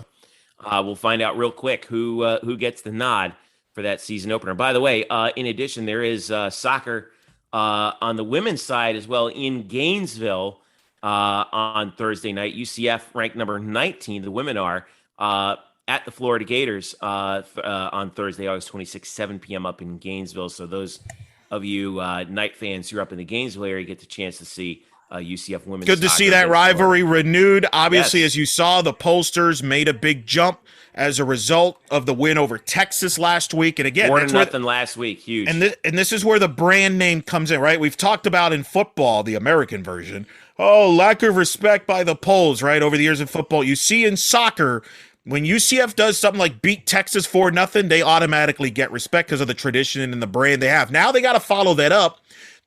we'll find out real quick who gets the nod for that season opener. By the way, in addition, there is soccer on the women's side as well in Gainesville on Thursday night. UCF ranked number 19, the women are, at the Florida Gators on Thursday, August 26th, 7 p.m. up in Gainesville. So those of you Knight fans who are up in the Gainesville area get the chance to see UCF women's Good to soccer see that rivalry renewed. Obviously, Yes. as you saw, the pollsters made a big jump as a result of the win over Texas last week. And again, 4-0 last week. Huge. And this is where the brand name comes in, right? We've talked about in football, the American version. Oh, lack of respect by the polls, right? Over the years in football. You see in soccer, when UCF does something like beat Texas 4-0, they automatically get respect because of the tradition and the brand they have. Now they got to follow that up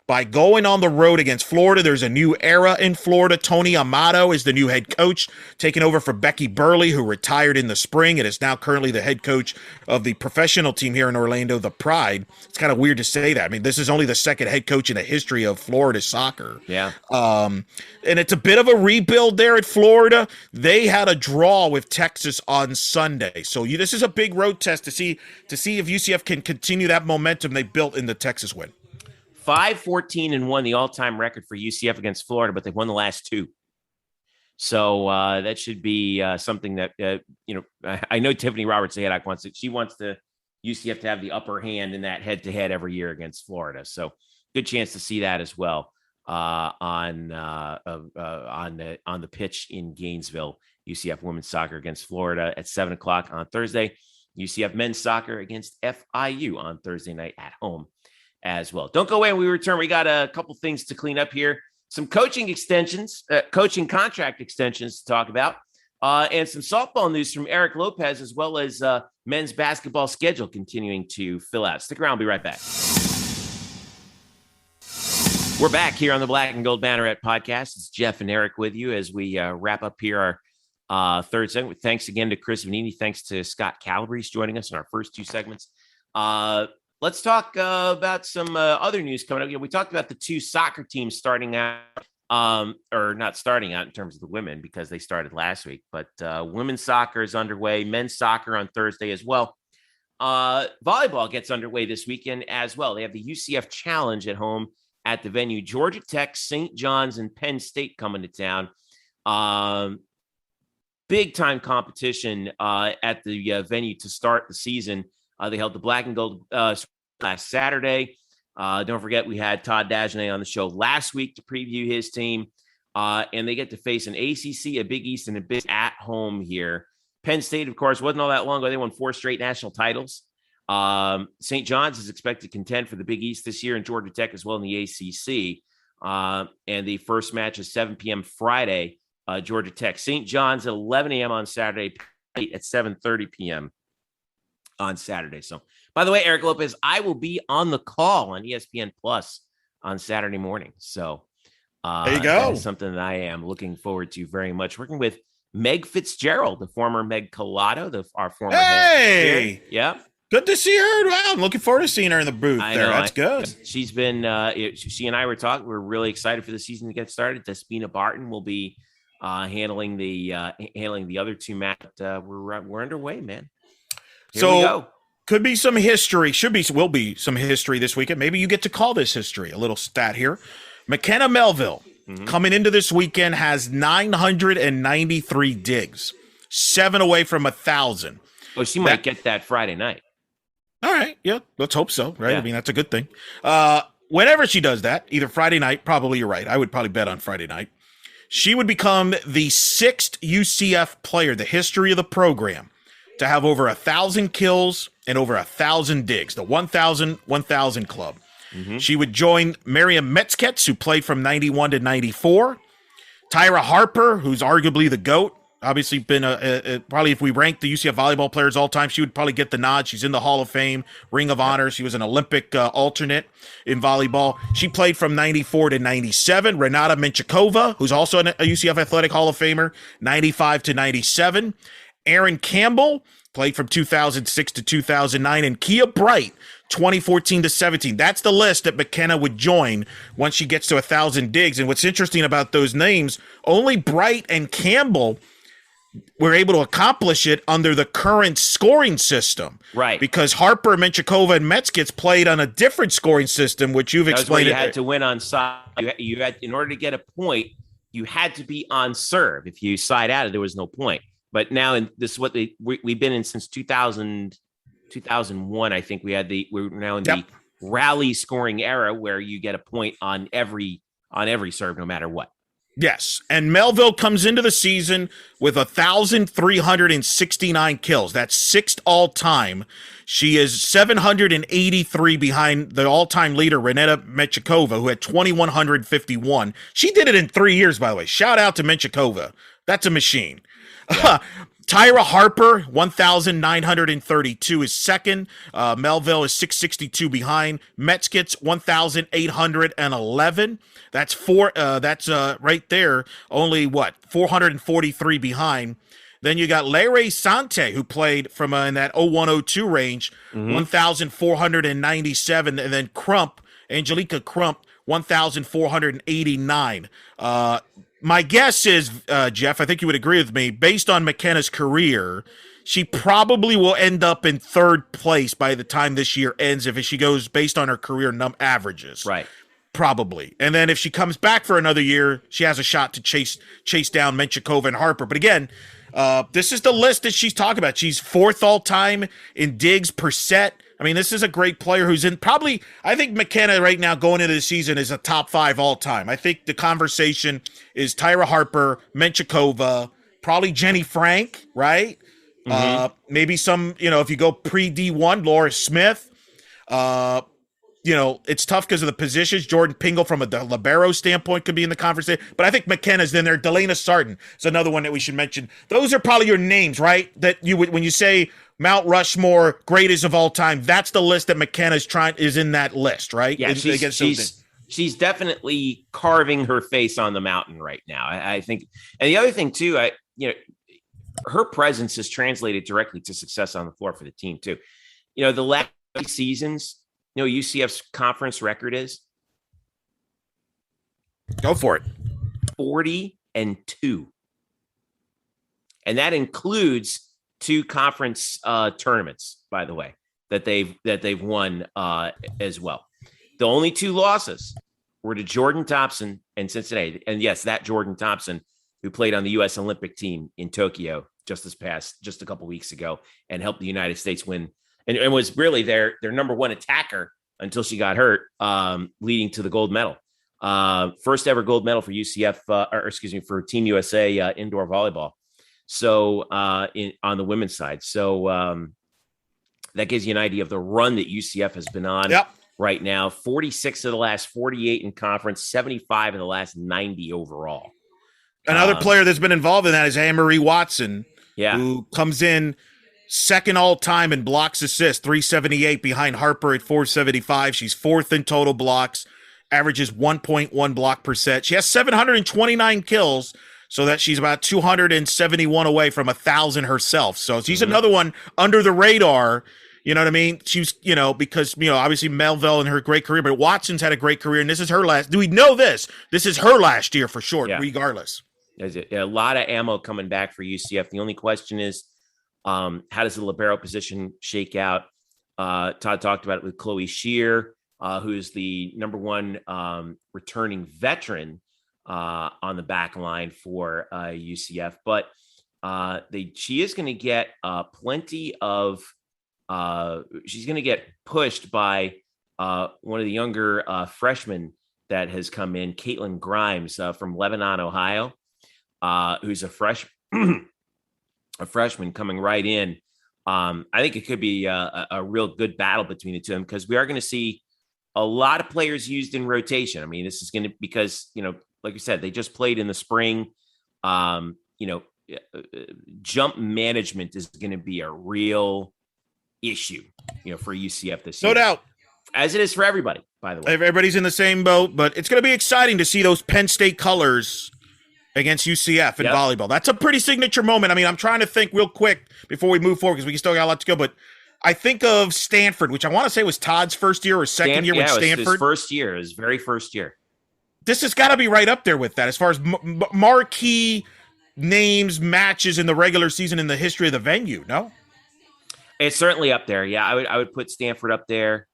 by going on the road against Florida. There's a new era in Florida. Tony Amato is the new head coach, taking over for Becky Burley, who retired in the spring and is now currently the head coach of the professional team here in Orlando, the Pride. It's kind of weird to say that. I mean, this is only the second head coach in the history of Florida soccer. Yeah. And it's a bit of a rebuild there at Florida. They had a draw with Texas on Sunday. So this is a big road test to see if UCF can continue that momentum they built in the Texas win. 5-14-1, the all-time record for UCF against Florida, but they've won the last two. So that should be something that, I know Tiffany Roberts, the head coach, she wants the UCF to have the upper hand in that head-to-head every year against Florida. So good chance to see that as well on the pitch in Gainesville. UCF women's soccer against Florida at 7:00 on Thursday. UCF men's soccer against FIU on Thursday night at home as well. Don't go away. When we return, we got a couple things to clean up here. Some coaching contract extensions to talk about, and some softball news from Eric Lopez, as well as men's basketball schedule continuing to fill out. Stick around. We'll be right back. We're back here on the Black and Gold Banneret Podcast. It's Jeff and Eric with you as we wrap up here our third segment. Thanks again to Chris Vannini. Thanks to Scott Calabrese joining us in our first two segments. Let's talk about some other news coming up. We talked about the two soccer teams starting out, or not starting out in terms of the women because they started last week, but women's soccer is underway, men's soccer on Thursday as well. Volleyball gets underway this weekend as well. They have the UCF Challenge at home at the venue. Georgia Tech, St. John's, and Penn State coming to town. Big time competition at the venue to start the season. They held the Black and Gold last Saturday. Don't forget, we had Todd Dagenet on the show last week to preview his team. And they get to face an ACC, a Big East, and a Big at home here. Penn State, of course, wasn't all that long ago. They won 4 straight national titles. St. John's is expected to contend for the Big East this year, and Georgia Tech as well in the ACC. And the first match is 7 p.m. Friday, Georgia Tech. St. John's at 11 a.m. on Saturday, at 7:30 p.m. on Saturday. So, by the way, Eric Lopez, I will be on the call on ESPN Plus on Saturday morning. So there you go. That is something that I am looking forward to very much. Working with Meg Fitzgerald, the former Meg Collado, our former Hey, yeah, good to see her. Wow, I'm looking forward to seeing her in the booth. That's good. She's been. She and I were talking. We're really excited for the season to get started. Despina Barton will be handling the other two matches. We're underway, man. Here we go. Could be some history. Will be some history this weekend. Maybe you get to call this history. A little stat here. McKenna Melville coming into this weekend has 993 digs, 7 away from 1,000. Oh, she might get that Friday night. All right. Yeah, let's hope so. Right. Yeah. I mean, that's a good thing. Whenever she does that, either Friday night, probably you're right. I would probably bet on Friday night. She would become the 6th UCF player, the history of the program, to have over 1,000 kills and over 1,000 digs, the 1,000 club. She would join Miriam Metzketz, who played from 91 to 94. Tyra Harper, who's arguably the GOAT, obviously been probably, if we rank the UCF volleyball players all time, she would probably get the nod. She's in the Hall of Fame, Ring of Honor. She was an Olympic alternate in volleyball. She played from 94 to 97. Renata Menchikova, who's also a UCF Athletic Hall of Famer, 95 to 97. Aaron Campbell played from 2006 to 2009, and Kia Bright, 2014 to 17. That's the list that McKenna would join once she gets to 1,000 digs. And what's interesting about those names, only Bright and Campbell we're able to accomplish it under the current scoring system. Right. Because Harper, Menchikova, and Metskits played on a different scoring system, which you've explained. You had to win on side. You had, in order to get a point, you had to be on serve. If you side out, there was no point. But now, this is what we've been in since 2001. I think we're now in the rally scoring era where you get a point on every serve, no matter what. Yes, and Melville comes into the season with 1,369 kills. That's sixth all-time. She is 783 behind the all-time leader, Renata Menchikova, who had 2,151. She did it in 3 years, by the way. Shout out to Menchikova. That's a machine. Yeah. Tyra Harper, 1,932 is second. Melville is 662 behind. Metskits, 1,811. That's right there. Only 443 behind. Then you got Leire Sante, who played from in that 0102 range, 1,497. And then Angelica Crump, 1,489. My guess is, Jeff, I think you would agree with me, based on McKenna's career, she probably will end up in third place by the time this year ends if she goes based on her career averages. Right. Probably. And then if she comes back for another year, she has a shot to chase down Menchikova and Harper. But again, this is the list that she's talking about. She's fourth all-time in digs per set. I mean, this is a great player who's in probably, I think McKenna right now going into the season is a top 5 all time. I think the conversation is Tyra Harper, Menchikova, probably Jenny Frank, right? Maybe some, if you go pre-D1, Laura Smith. It's tough because of the positions. Jordan Pingle from a libero standpoint could be in the conversation. But I think McKenna's in there. Delana Sarton is another one that we should mention. Those are probably your names, right? That you would, when you say Mount Rushmore, greatest of all time, that's the list that McKenna's is in that list, right? Yeah, she's definitely carving her face on the mountain right now. I think, and the other thing too, her presence is translated directly to success on the floor for the team too. The last seasons, UCF's conference record is? Go for it. 40-2. And that includes 2 conference tournaments, by the way, that they've won as well. The only 2 losses were to Jordan Thompson and Cincinnati. And yes, that Jordan Thompson, who played on the U.S. Olympic team in Tokyo just a couple weeks ago and helped the United States win. And was really their number one attacker until she got hurt, leading to the gold medal. First ever gold medal for UCF, for Team USA indoor volleyball. So on the women's side. So that gives you an idea of the run that UCF has been on right now. 46 of the last 48 in conference, 75 of the last 90 overall. Another player that's been involved in that is Anne-Marie Watson, who comes in second all-time in blocks assists, 378 behind Harper at 475. She's fourth in total blocks, averages 1.1 block per set. She has 729 kills, so that she's about 271 away from 1,000 herself. So she's another one under the radar. You know what I mean? She's, because, obviously Melville and her great career, but Watson's had a great career, and this is her last. Do we know this? This is her last year for sure, regardless. There's a lot of ammo coming back for UCF. The only question is, how does the libero position shake out? Todd talked about it with Chloe Shear, who's the number 1 returning veteran on the back line for UCF. But she is going to get plenty of she's going to get pushed by one of the younger freshmen that has come in, Caitlin Grimes from Lebanon, Ohio, who's a freshman coming right in. I think it could be a real good battle between the two of them, because we are going to see a lot of players used in rotation. I mean, this is going to, because, like you said, they just played in the spring. Jump management is going to be a real issue, for UCF this year. No doubt. As it is for everybody, by the way. Everybody's in the same boat, but it's going to be exciting to see those Penn State colors against UCF in volleyball. That's a pretty signature moment. I mean, I'm trying to think real quick before we move forward, because we still got a lot to go, but I think of Stanford, which I want to say was Todd's first year or second year with Stanford. It was his first year, his very first year. This has got to be right up there with that as far as marquee names, matches in the regular season in the history of the venue. No, It's certainly up there. Yeah, I would put Stanford up there.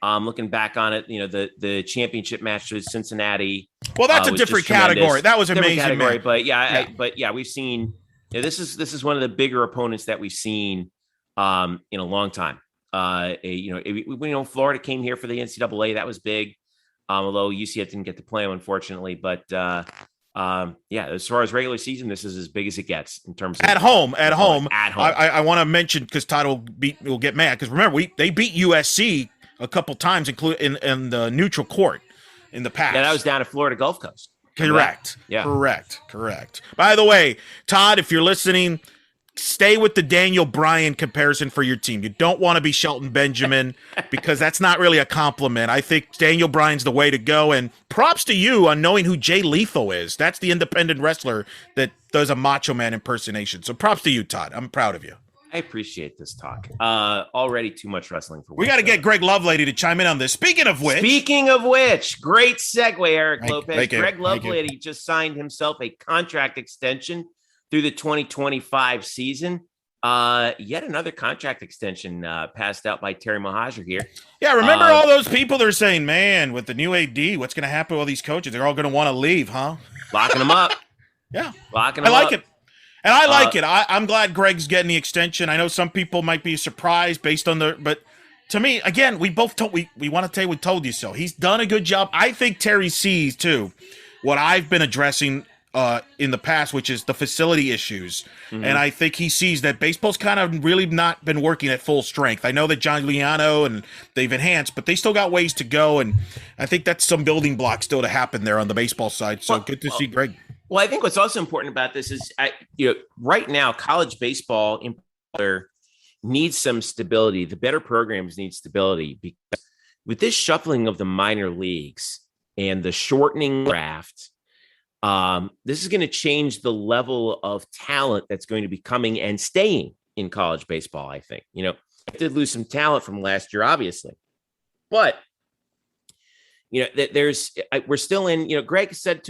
Looking back on it, the championship match with Cincinnati. Well, that's a different category. That was amazing, category, man. But we've seen. This is one of the bigger opponents that we've seen in a long time. Florida came here for the NCAA. That was big. Although UCF didn't get to play them, unfortunately. But as far as regular season, this is as big as it gets in terms of at home. I want to mention, because Todd will get mad, because remember they beat USC a couple times, including in the neutral court in the past. Yeah, that was down at Florida Gulf Coast. Correct. Yeah. Correct. By the way, Todd, if you're listening, stay with the Daniel Bryan comparison for your team. You don't want to be Shelton Benjamin because that's not really a compliment. I think Daniel Bryan's the way to go. And props to you on knowing who Jay Lethal is. That's the independent wrestler that does a Macho Man impersonation. So props to you, Todd. I'm proud of you. I appreciate this talk. Already too much wrestling for. We got to get Greg Lovelady to chime in on this. Speaking of which, great segue, Eric Lopez. Thank you. Greg Lovelady just signed himself a contract extension through the 2025 season. Yet another contract extension passed out by Terry Mohajir here. Yeah, remember all those people that are saying, man, with the new AD, what's going to happen with all these coaches? They're all going to want to leave, huh? Locking them up. Yeah. Locking them up. I like it. And I like it. I'm glad Greg's getting the extension. I know some people might be surprised based on but to me, again, we both told we want to say we told you so. He's done a good job. I think Terry sees too what I've been addressing in the past, which is the facility issues. Mm-hmm. And I think he sees that baseball's kind of really not been working at full strength. I know that John Liano and they've enhanced, but they still got ways to go. And I think that's some building blocks still to happen there on the baseball side. So good to see Greg. Well, I think what's also important about this is, right now, college baseball in particular needs some stability. The better programs need stability because with this shuffling of the minor leagues and the shortening draft, this is going to change the level of talent that's going to be coming and staying in college baseball. I think, I did lose some talent from last year, obviously, but we're still in, Greg said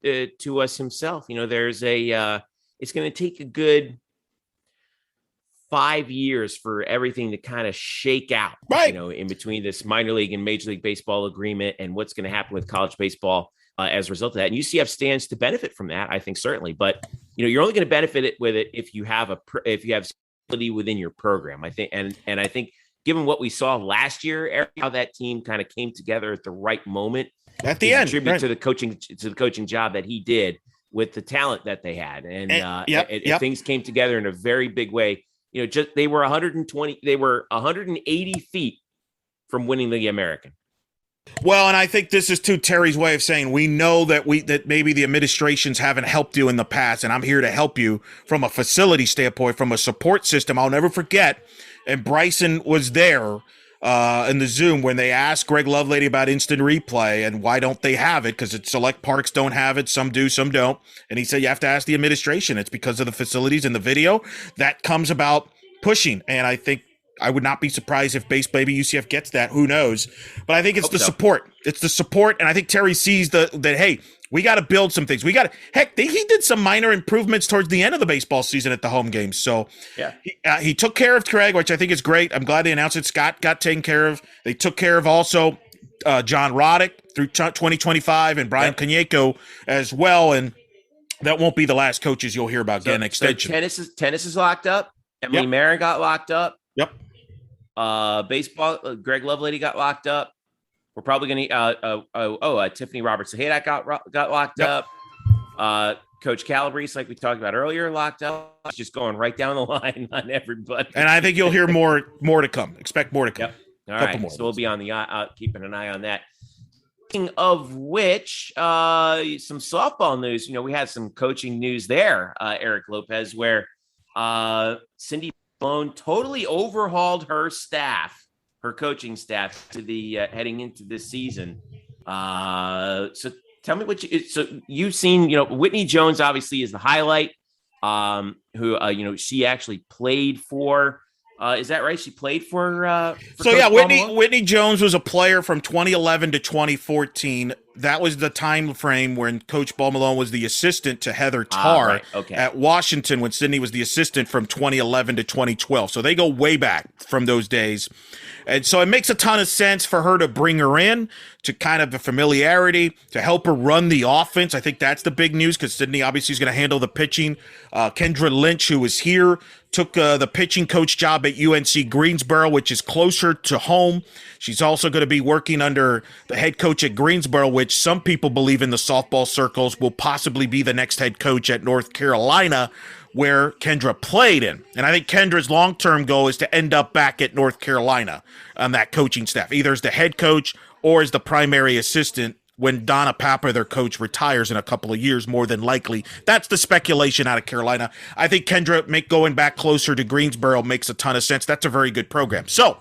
it to us himself, there's it's going to take a good 5 years for everything to kind of shake out, right? In between this minor league and major league baseball agreement and what's going to happen with college baseball as a result of that. And UCF stands to benefit from that, I think, certainly. But, you're only going to benefit with it if you have stability within your program, I think. And I think, given what we saw last year, Eric, how that team kind of came together at the right moment at the end, tribute to the coaching job that he did with the talent that they had, and things came together in a very big way. They were 180 feet from winning the American. Well, and I think this is too Terry's way of saying we know that maybe the administrations haven't helped you in the past, and I'm here to help you from a facility standpoint, from a support system. I'll never forget. And Bryson was there in the Zoom when they asked Greg Lovelady about instant replay and why don't they have it, because select parks don't have it, some do, some don't. And he said you have to ask the administration. It's because of the facilities and the video that comes about pushing. And I think I would not be surprised if maybe UCF gets that. Who knows? But I think it's support. It's the support, and I think Terry sees that hey, we got to build some things. He did some minor improvements towards the end of the baseball season at the home games. So yeah, he took care of Craig, which I think is great. I'm glad they announced it. Scott got taken care of. They took care of also John Roddick through 2025 and Brian Kanyeko as well. And that won't be the last coaches you'll hear about getting an extension. So tennis is locked up. Emily Marin got locked up. Yep. Baseball, Greg Lovelady got locked up. We're probably going to Tiffany Roberts-Haydock got locked up. Coach Calabrese, like we talked about earlier, locked up. It's just going right down the line on everybody. And I think you'll hear more to come. Expect more to come. Yep. All right. So we'll be on the keeping an eye on that. Speaking of which, some softball news. We had some coaching news there, Eric Lopez, where Cindy Malone totally overhauled her coaching staff to the heading into this season. So tell me you've seen, Whitney Jones obviously is the highlight, who, she actually played for, is that right? She played for Whitney Jones was a player from 2011 to 2014. that was the time frame when Coach Paul Malone was the assistant to Heather Tarr at Washington when Sydney was the assistant from 2011 to 2012. So they go way back from those days. And so it makes a ton of sense for her to bring her in to kind of the familiarity, to help her run the offense. I think that's the big news because Sydney obviously is going to handle the pitching. Kendra Lynch, who is here, took the pitching coach job at UNC Greensboro, which is closer to home. She's also going to be working under the head coach at Greensboro, which some people believe in the softball circles will possibly be the next head coach at North Carolina, where Kendra played in. And I think Kendra's long-term goal is to end up back at North Carolina on that coaching staff, either as the head coach or as the primary assistant when Donna Papa, their coach, retires in a couple of years, more than likely. That's the speculation out of Carolina. I think Kendra going back closer to Greensboro makes a ton of sense. That's a very good program. So,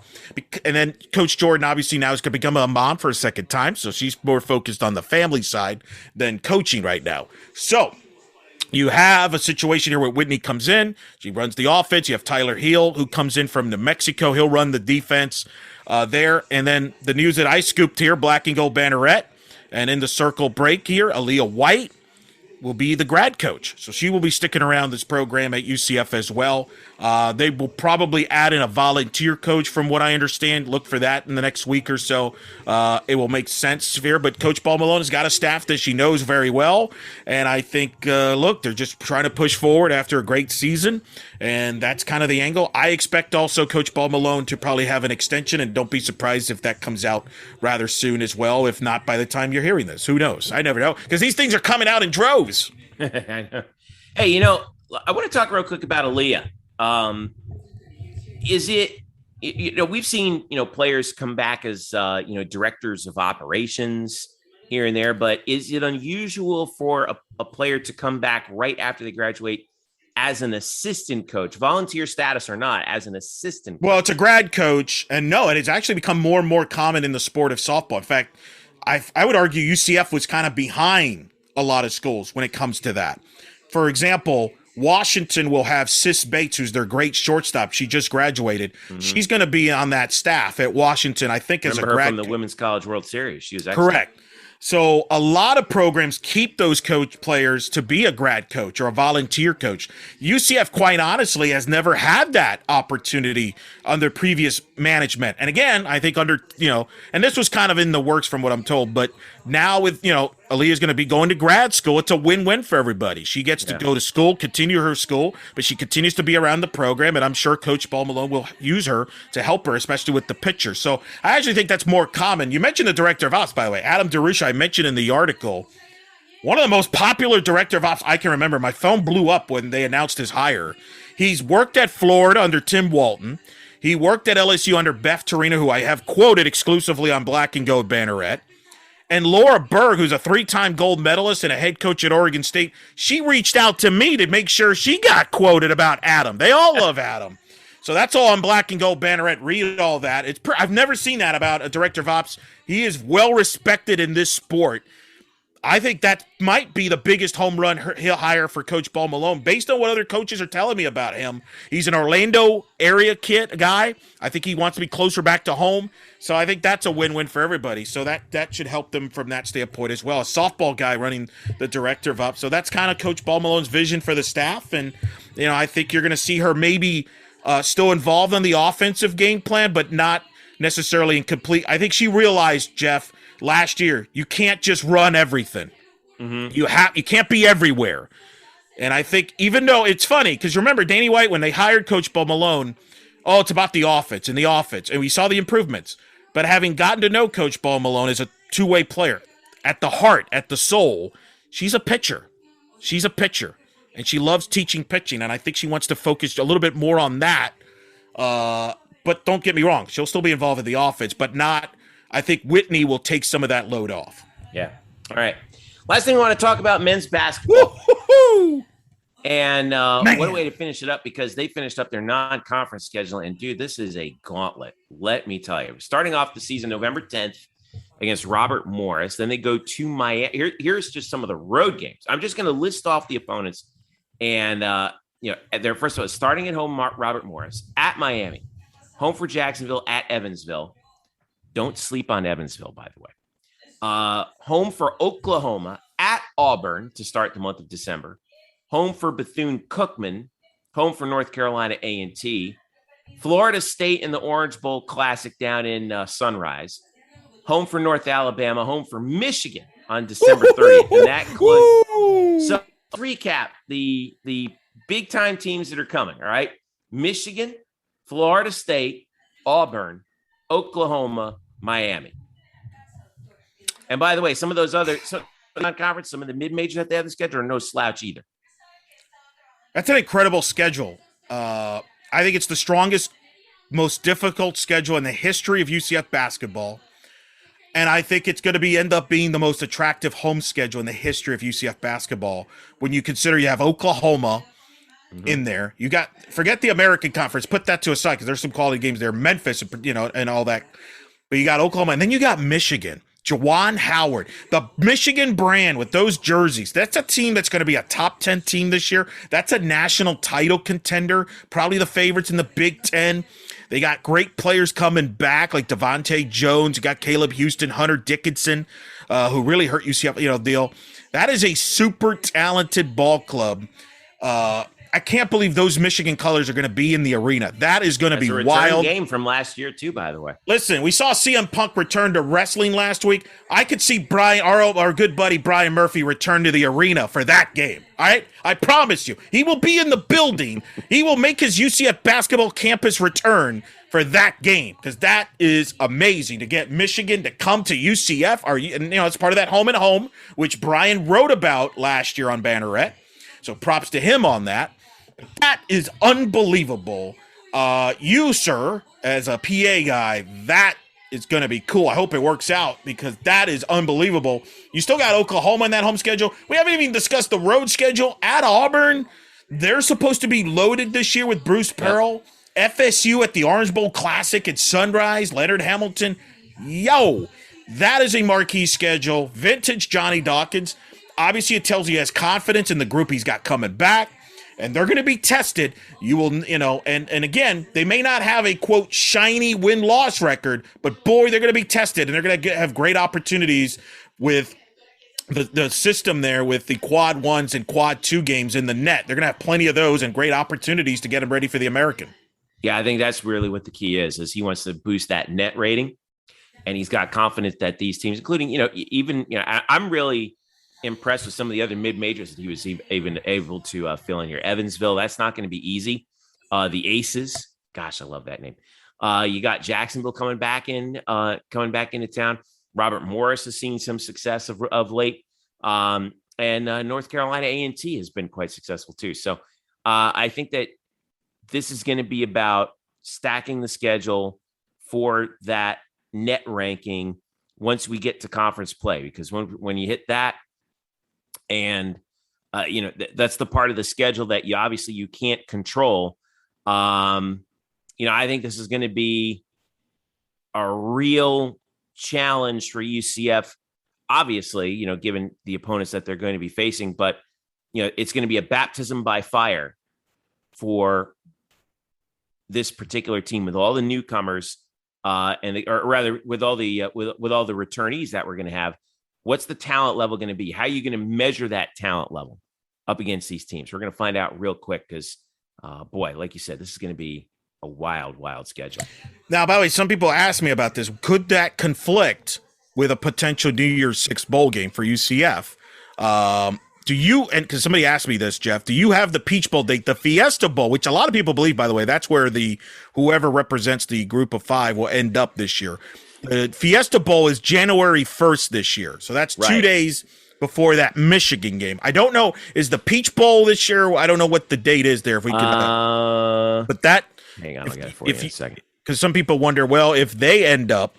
and then Coach Jordan obviously now is going to become a mom for a second time, so she's more focused on the family side than coaching right now. So, you have a situation here where Whitney comes in. She runs the offense. You have Tyler Heel, who comes in from New Mexico. He'll run the defense there. And then the news that I scooped here, Black and Gold Banneret. And in the circle break here, Aaliyah White will be the grad coach. So she will be sticking around this program at UCF as well. They will probably add in a volunteer coach from what I understand. Look for that in the next week or so. It will make sense here. But Coach Paul Malone has got a staff that she knows very well. And I think, look, they're just trying to push forward after a great season. And that's kind of the angle. I expect also Coach Paul Malone to probably have an extension. And don't be surprised if that comes out rather soon as well. If not by the time you're hearing this. Who knows? I never know. Because these things are coming out in droves. I know. Hey, I want to talk real quick about Aaliyah. Is it, we've seen, players come back as, directors of operations here and there, but is it unusual for a player to come back right after they graduate as an assistant coach, volunteer status or not, as an assistant coach? Well, it's a grad coach, and no, and it's actually become more and more common in the sport of softball. In fact, I would argue UCF was kind of behind a lot of schools when it comes to that. For example, Washington will have Sis Bates, who's their great shortstop. She just graduated. Mm-hmm. She's going to be on that staff at Washington, I think, as a grad. From the Women's College World Series. She was excellent. Correct. So a lot of programs keep those coach players to be a grad coach or a volunteer coach. UCF, quite honestly, has never had that opportunity under previous management. And again, I think under, and this was kind of in the works from what I'm told, but now with, Aaliyah's going to be going to grad school. It's a win-win for everybody. She gets to go to school, continue her school, but she continues to be around the program, and I'm sure Coach Paul Malone will use her to help her, especially with the pitcher. So I actually think that's more common. You mentioned the director of ops, by the way. Adam DeRusha, I mentioned in the article, one of the most popular director of ops I can remember. My phone blew up when they announced his hire. He's worked at Florida under Tim Walton. He worked at LSU under Beth Torino, who I have quoted exclusively on Black and Gold Banneret. And Laura Berg, who's a 3-time gold medalist and a head coach at Oregon State, she reached out to me to make sure she got quoted about Adam. They all love Adam. So that's all on Black and Gold Banneret. Read all that. I've never seen that about a director of ops. He is well respected in this sport. I think that might be the biggest home run he'll hire for Coach Paul Malone, based on what other coaches are telling me about him. He's an Orlando area guy. I think he wants to be closer back to home. So I think that's a win-win for everybody. So that should help them from that standpoint as well. A softball guy running the director of ops. So that's kind of Coach Paul Malone's vision for the staff. And, I think you're going to see her maybe still involved in the offensive game plan, but not necessarily in complete. I think she realized, Jeff, last year, you can't just run everything. Mm-hmm. You can't be everywhere. And I think even though it's funny, because remember, Danny White, when they hired Coach Paul Malone, it's about the offense and the offense. And we saw the improvements. But having gotten to know Coach Paul Malone as a two-way player, at the heart, at the soul, she's a pitcher. She's a pitcher. And she loves teaching pitching. And I think she wants to focus a little bit more on that. But don't get me wrong. She'll still be involved in the offense, but not. I think Whitney will take some of that load off. Yeah. All right. Last thing I want to talk about men's basketball. Woo-hoo-hoo! And what a way to finish it up, because they finished up their non-conference schedule. And, dude, this is a gauntlet. Let me tell you. Starting off the season November 10th against Robert Morris. Then they go to Miami. Here's just some of the road games. I'm just going to list off the opponents. And, they're first of all, starting at home, Robert Morris, at Miami, home for Jacksonville, at Evansville. Don't sleep on Evansville, by the way. home for Oklahoma, at Auburn to start the month of December, home for Bethune-Cookman, home for North Carolina A&T, Florida State in the Orange Bowl Classic down in Sunrise, home for North Alabama, home for Michigan on December 30th. And that includes, so recap the big time teams that are coming. All right. Michigan, Florida State, Auburn, Oklahoma, Miami. And by the way, some of those other non-conference, some of the mid-majors that they have the schedule are no slouch either. That's an incredible schedule. I think it's the strongest, most difficult schedule in the history of UCF basketball. And I think it's going to end up being the most attractive home schedule in the history of UCF basketball. When you consider you have Oklahoma in there, you got, forget the American Conference, put that to a side because there's some quality games there, Memphis, and all that. But you got Oklahoma, and then you got Michigan. Juwan Howard, the Michigan brand with those jerseys. That's a team that's going to be a top 10 team this year. That's a national title contender, probably the favorites in the Big Ten. They got great players coming back like Devontae Jones. You got Caleb Houston, Hunter Dickinson, who really hurt UCF, deal. That is a super talented ball club. I can't believe those Michigan colors are going to be in the arena. That is going to be a wild. Game from last year too, by the way. Listen, we saw CM Punk return to wrestling last week. I could see our good buddy Brian Murphy return to the arena for that game. All right, I promise you, he will be in the building. He will make his UCF basketball campus return for that game because that is amazing to get Michigan to come to UCF. It's part of that home and home, which Brian wrote about last year on Banneret. So props to him on that. That is unbelievable. You, sir, as a PA guy, that is going to be cool. I hope it works out because that is unbelievable. You still got Oklahoma in that home schedule. We haven't even discussed the road schedule at Auburn. They're supposed to be loaded this year with Bruce Pearl. FSU at the Orange Bowl Classic at Sunrise, Leonard Hamilton. Yo, that is a marquee schedule. Vintage Johnny Dawkins. Obviously, it tells you he has confidence in the group he's got coming back. And they're going to be tested. You will, and again, they may not have a, quote, shiny win-loss record, but boy, they're going to be tested, and they're going to have great opportunities with the system there with the quad ones and quad two games in the net. They're going to have plenty of those and great opportunities to get them ready for the American. Yeah, I think that's really what the key is he wants to boost that net rating, and he's got confidence that these teams, including, I'm really impressed with some of the other mid-majors that he was even able to fill in here. Evansville, that's not going to be easy. The Aces, gosh, I love that name. You got Jacksonville coming back into town. Robert Morris has seen some success of late, and North Carolina A&T has been quite successful too. So I think that this is going to be about stacking the schedule for that net ranking once we get to conference play, because when you hit that. And, that's the part of the schedule that you can't control. I think this is going to be a real challenge for UCF, obviously, given the opponents that they're going to be facing. But, it's going to be a baptism by fire for this particular team with all the newcomers or rather with all the returnees that we're going to have. What's the talent level going to be? How are you going to measure that talent level up against these teams? We're going to find out real quick because, boy, like you said, this is going to be a wild, wild schedule. Now, by the way, some people ask me about this. Could that conflict with a potential New Year's Six bowl game for UCF? Do you, and because somebody asked me this, Jeff, do you have the Peach Bowl date, the Fiesta Bowl, which a lot of people believe, by the way, that's where whoever represents the group of five will end up this year. The Fiesta Bowl is January 1st this year. So that's 2 days before that Michigan game. I don't know. Is the Peach Bowl this year? I don't know what the date is there. If we could, but that. Hang on, I got it for you in a second. Because some people wonder, well, if they end up.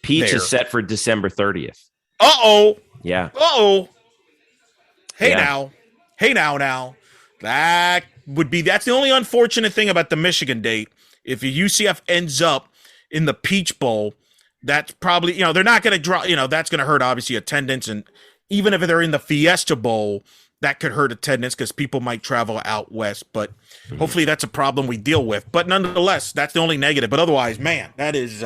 Peach is set for December 30th. Uh-oh. Yeah. Uh-oh. Hey now. That's the only unfortunate thing about the Michigan date. If UCF ends up in the Peach Bowl, that's probably, they're not going to draw, that's going to hurt, obviously, attendance. And even if they're in the Fiesta Bowl, that could hurt attendance because people might travel out west. But hopefully that's a problem we deal with. But nonetheless, that's the only negative. But otherwise, man, that is,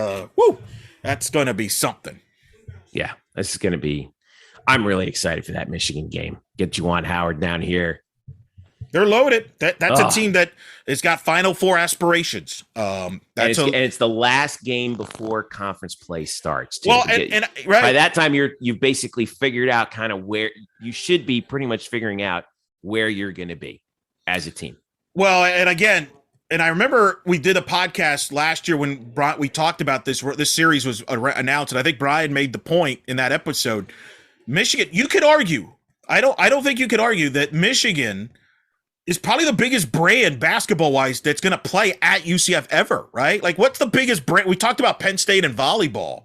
that's going to be something. Yeah. This is going to be. I'm really excited for that Michigan game. Get Juwan Howard down here. They're loaded. That's a team that has got Final Four aspirations. And it's the last game before conference play starts. Too. Well, and right. By that time, you've basically figured out kind of where you should be. Pretty much figuring out where you're going to be as a team. Well, and again, and I remember we did a podcast last year when we talked about this. This series was announced, and I think Brian made the point in that episode. Michigan, you could argue. I don't think you could argue that Michigan is probably the biggest brand basketball-wise that's going to play at UCF ever, right? Like, what's the biggest brand? We talked about Penn State and volleyball.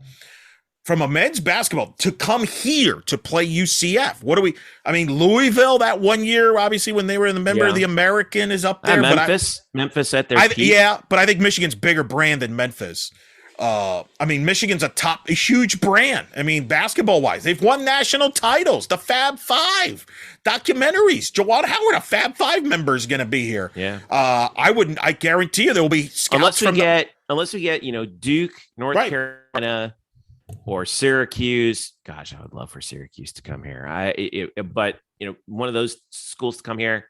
From a men's basketball to come here to play UCF. Louisville that 1 year, obviously, when they were in the member of the American is up there. Memphis at their peak. Yeah, but I think Michigan's bigger brand than Memphis. Michigan's a huge brand. Basketball-wise, they've won national titles. The Fab Five documentaries. Juwan Howard, a Fab Five member, is going to be here. Yeah. I guarantee you there will be scouts unless we get Duke, North Carolina, or Syracuse. Gosh, I would love for Syracuse to come here. But one of those schools to come here.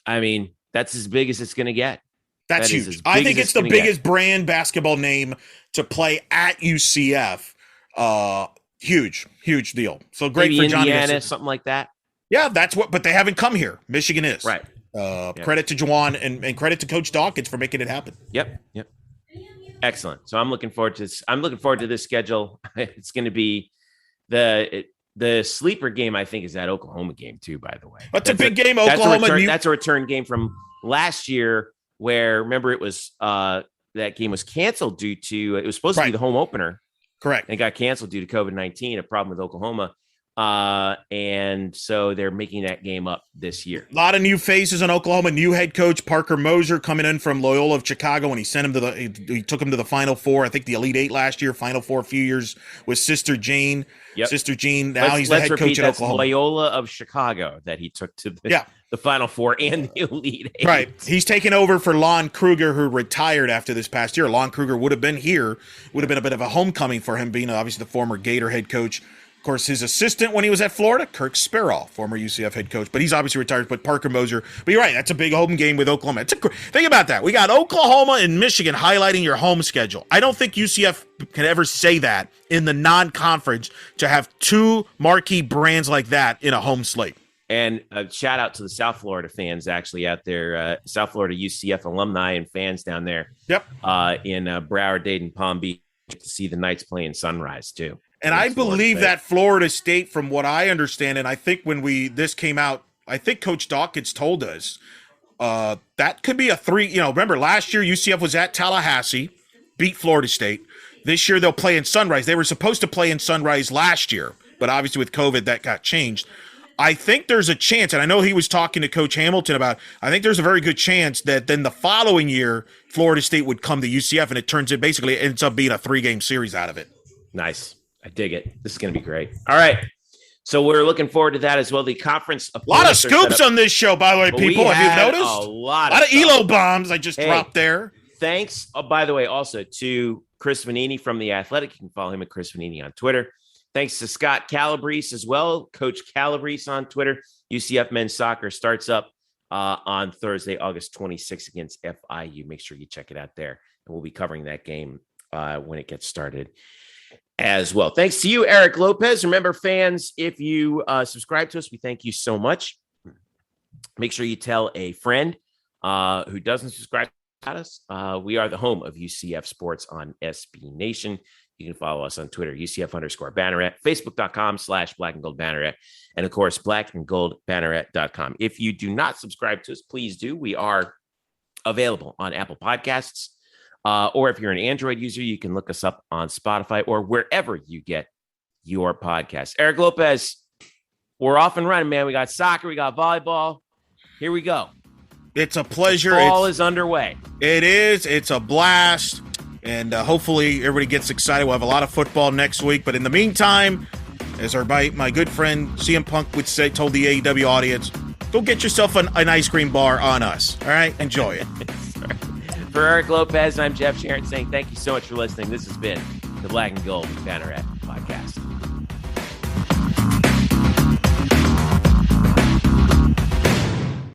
That's as big as it's going to get. That's huge. I think it's the biggest brand basketball name to play at UCF. Huge deal. So great maybe for Johnny. Indiana, something like that. Yeah, but they haven't come here. Michigan is. Right. Credit to Juwan and credit to Coach Dawkins for making it happen. Yep. Excellent. So I'm looking forward to this. I'm looking forward to this schedule. It's going to be the sleeper game. I think is that Oklahoma game too. By the way, that's a big game. Oklahoma. That's a return game from last year. Where remember it was that game was canceled due to it was supposed to be the home opener. Correct. And it got canceled due to COVID-19, a problem with Oklahoma. And so they're making that game up this year. A lot of new faces in Oklahoma. New head coach Parker Moser coming in from Loyola of Chicago, and he took him to the Final Four. I think the Elite Eight last year, Final Four a few years with Sister Jane. Yep. Sister Jean. Now he's the head coach at Oklahoma. Loyola of Chicago that he took to the Final Four and the Elite Eight. Right. He's taken over for Lon Kruger, who retired after this past year. Lon Kruger would have been here. Would have been a bit of a homecoming for him, being obviously the former Gator head coach. Of course, his assistant when he was at Florida, Kirk Sparrow, former UCF head coach. But he's obviously retired, but Parker Moser. But you're right, that's a big home game with Oklahoma. Think about that. We got Oklahoma and Michigan highlighting your home schedule. I don't think UCF can ever say that in the non-conference to have two marquee brands like that in a home slate. And a shout out to the South Florida fans actually out there, South Florida UCF alumni and fans down there. Yep. In Broward, Dayton, Palm Beach to see the Knights playing Sunrise too. And I believe that Florida State, from what I understand, and I think when this came out, I think Coach Dawkins told us that could be a 3. Remember last year UCF was at Tallahassee, beat Florida State. This year they'll play in Sunrise. They were supposed to play in Sunrise last year, but obviously with COVID that got changed. I think there's a chance, and I know he was talking to Coach Hamilton about, I think there's a very good chance that then the following year, Florida State would come to UCF, and it ends up being a 3-game series out of it. Nice. I dig it. This is going to be great. All right. So we're looking forward to that as well. The conference. A lot of scoops on this show, by the way, people. Have you noticed? A lot of ELO bombs I just dropped there. Thanks, by the way, also to Chris Vannini from The Athletic. You can follow him at Chris Vannini on Twitter. Thanks to Scott Calabrese as well, Coach Calabrese on Twitter. UCF men's soccer starts up on Thursday, August 26th against FIU. Make sure you check it out there. And we'll be covering that game when it gets started as well. Thanks to you, Eric Lopez. Remember, fans, if you subscribe to us, we thank you so much. Make sure you tell a friend who doesn't subscribe to us. We are the home of UCF Sports on SB Nation. You can follow us on Twitter, UCF_Banneret, Facebook.com/Black and Gold Banneret, and of course, blackandgoldbanneret.com. If you do not subscribe to us, please do. We are available on Apple Podcasts, or if you're an Android user, you can look us up on Spotify or wherever you get your podcasts. Eric Lopez, we're off and running, man. We got soccer, we got volleyball. Here we go. It's a pleasure. Fall is underway. It is. It's a blast. And hopefully everybody gets excited. We'll have a lot of football next week. But in the meantime, as my good friend CM Punk would say, told the AEW audience, go get yourself an ice cream bar on us. All right? Enjoy it. For Eric Lopez, I'm Jeff Sharon saying thank you so much for listening. This has been the Black and Gold Banneret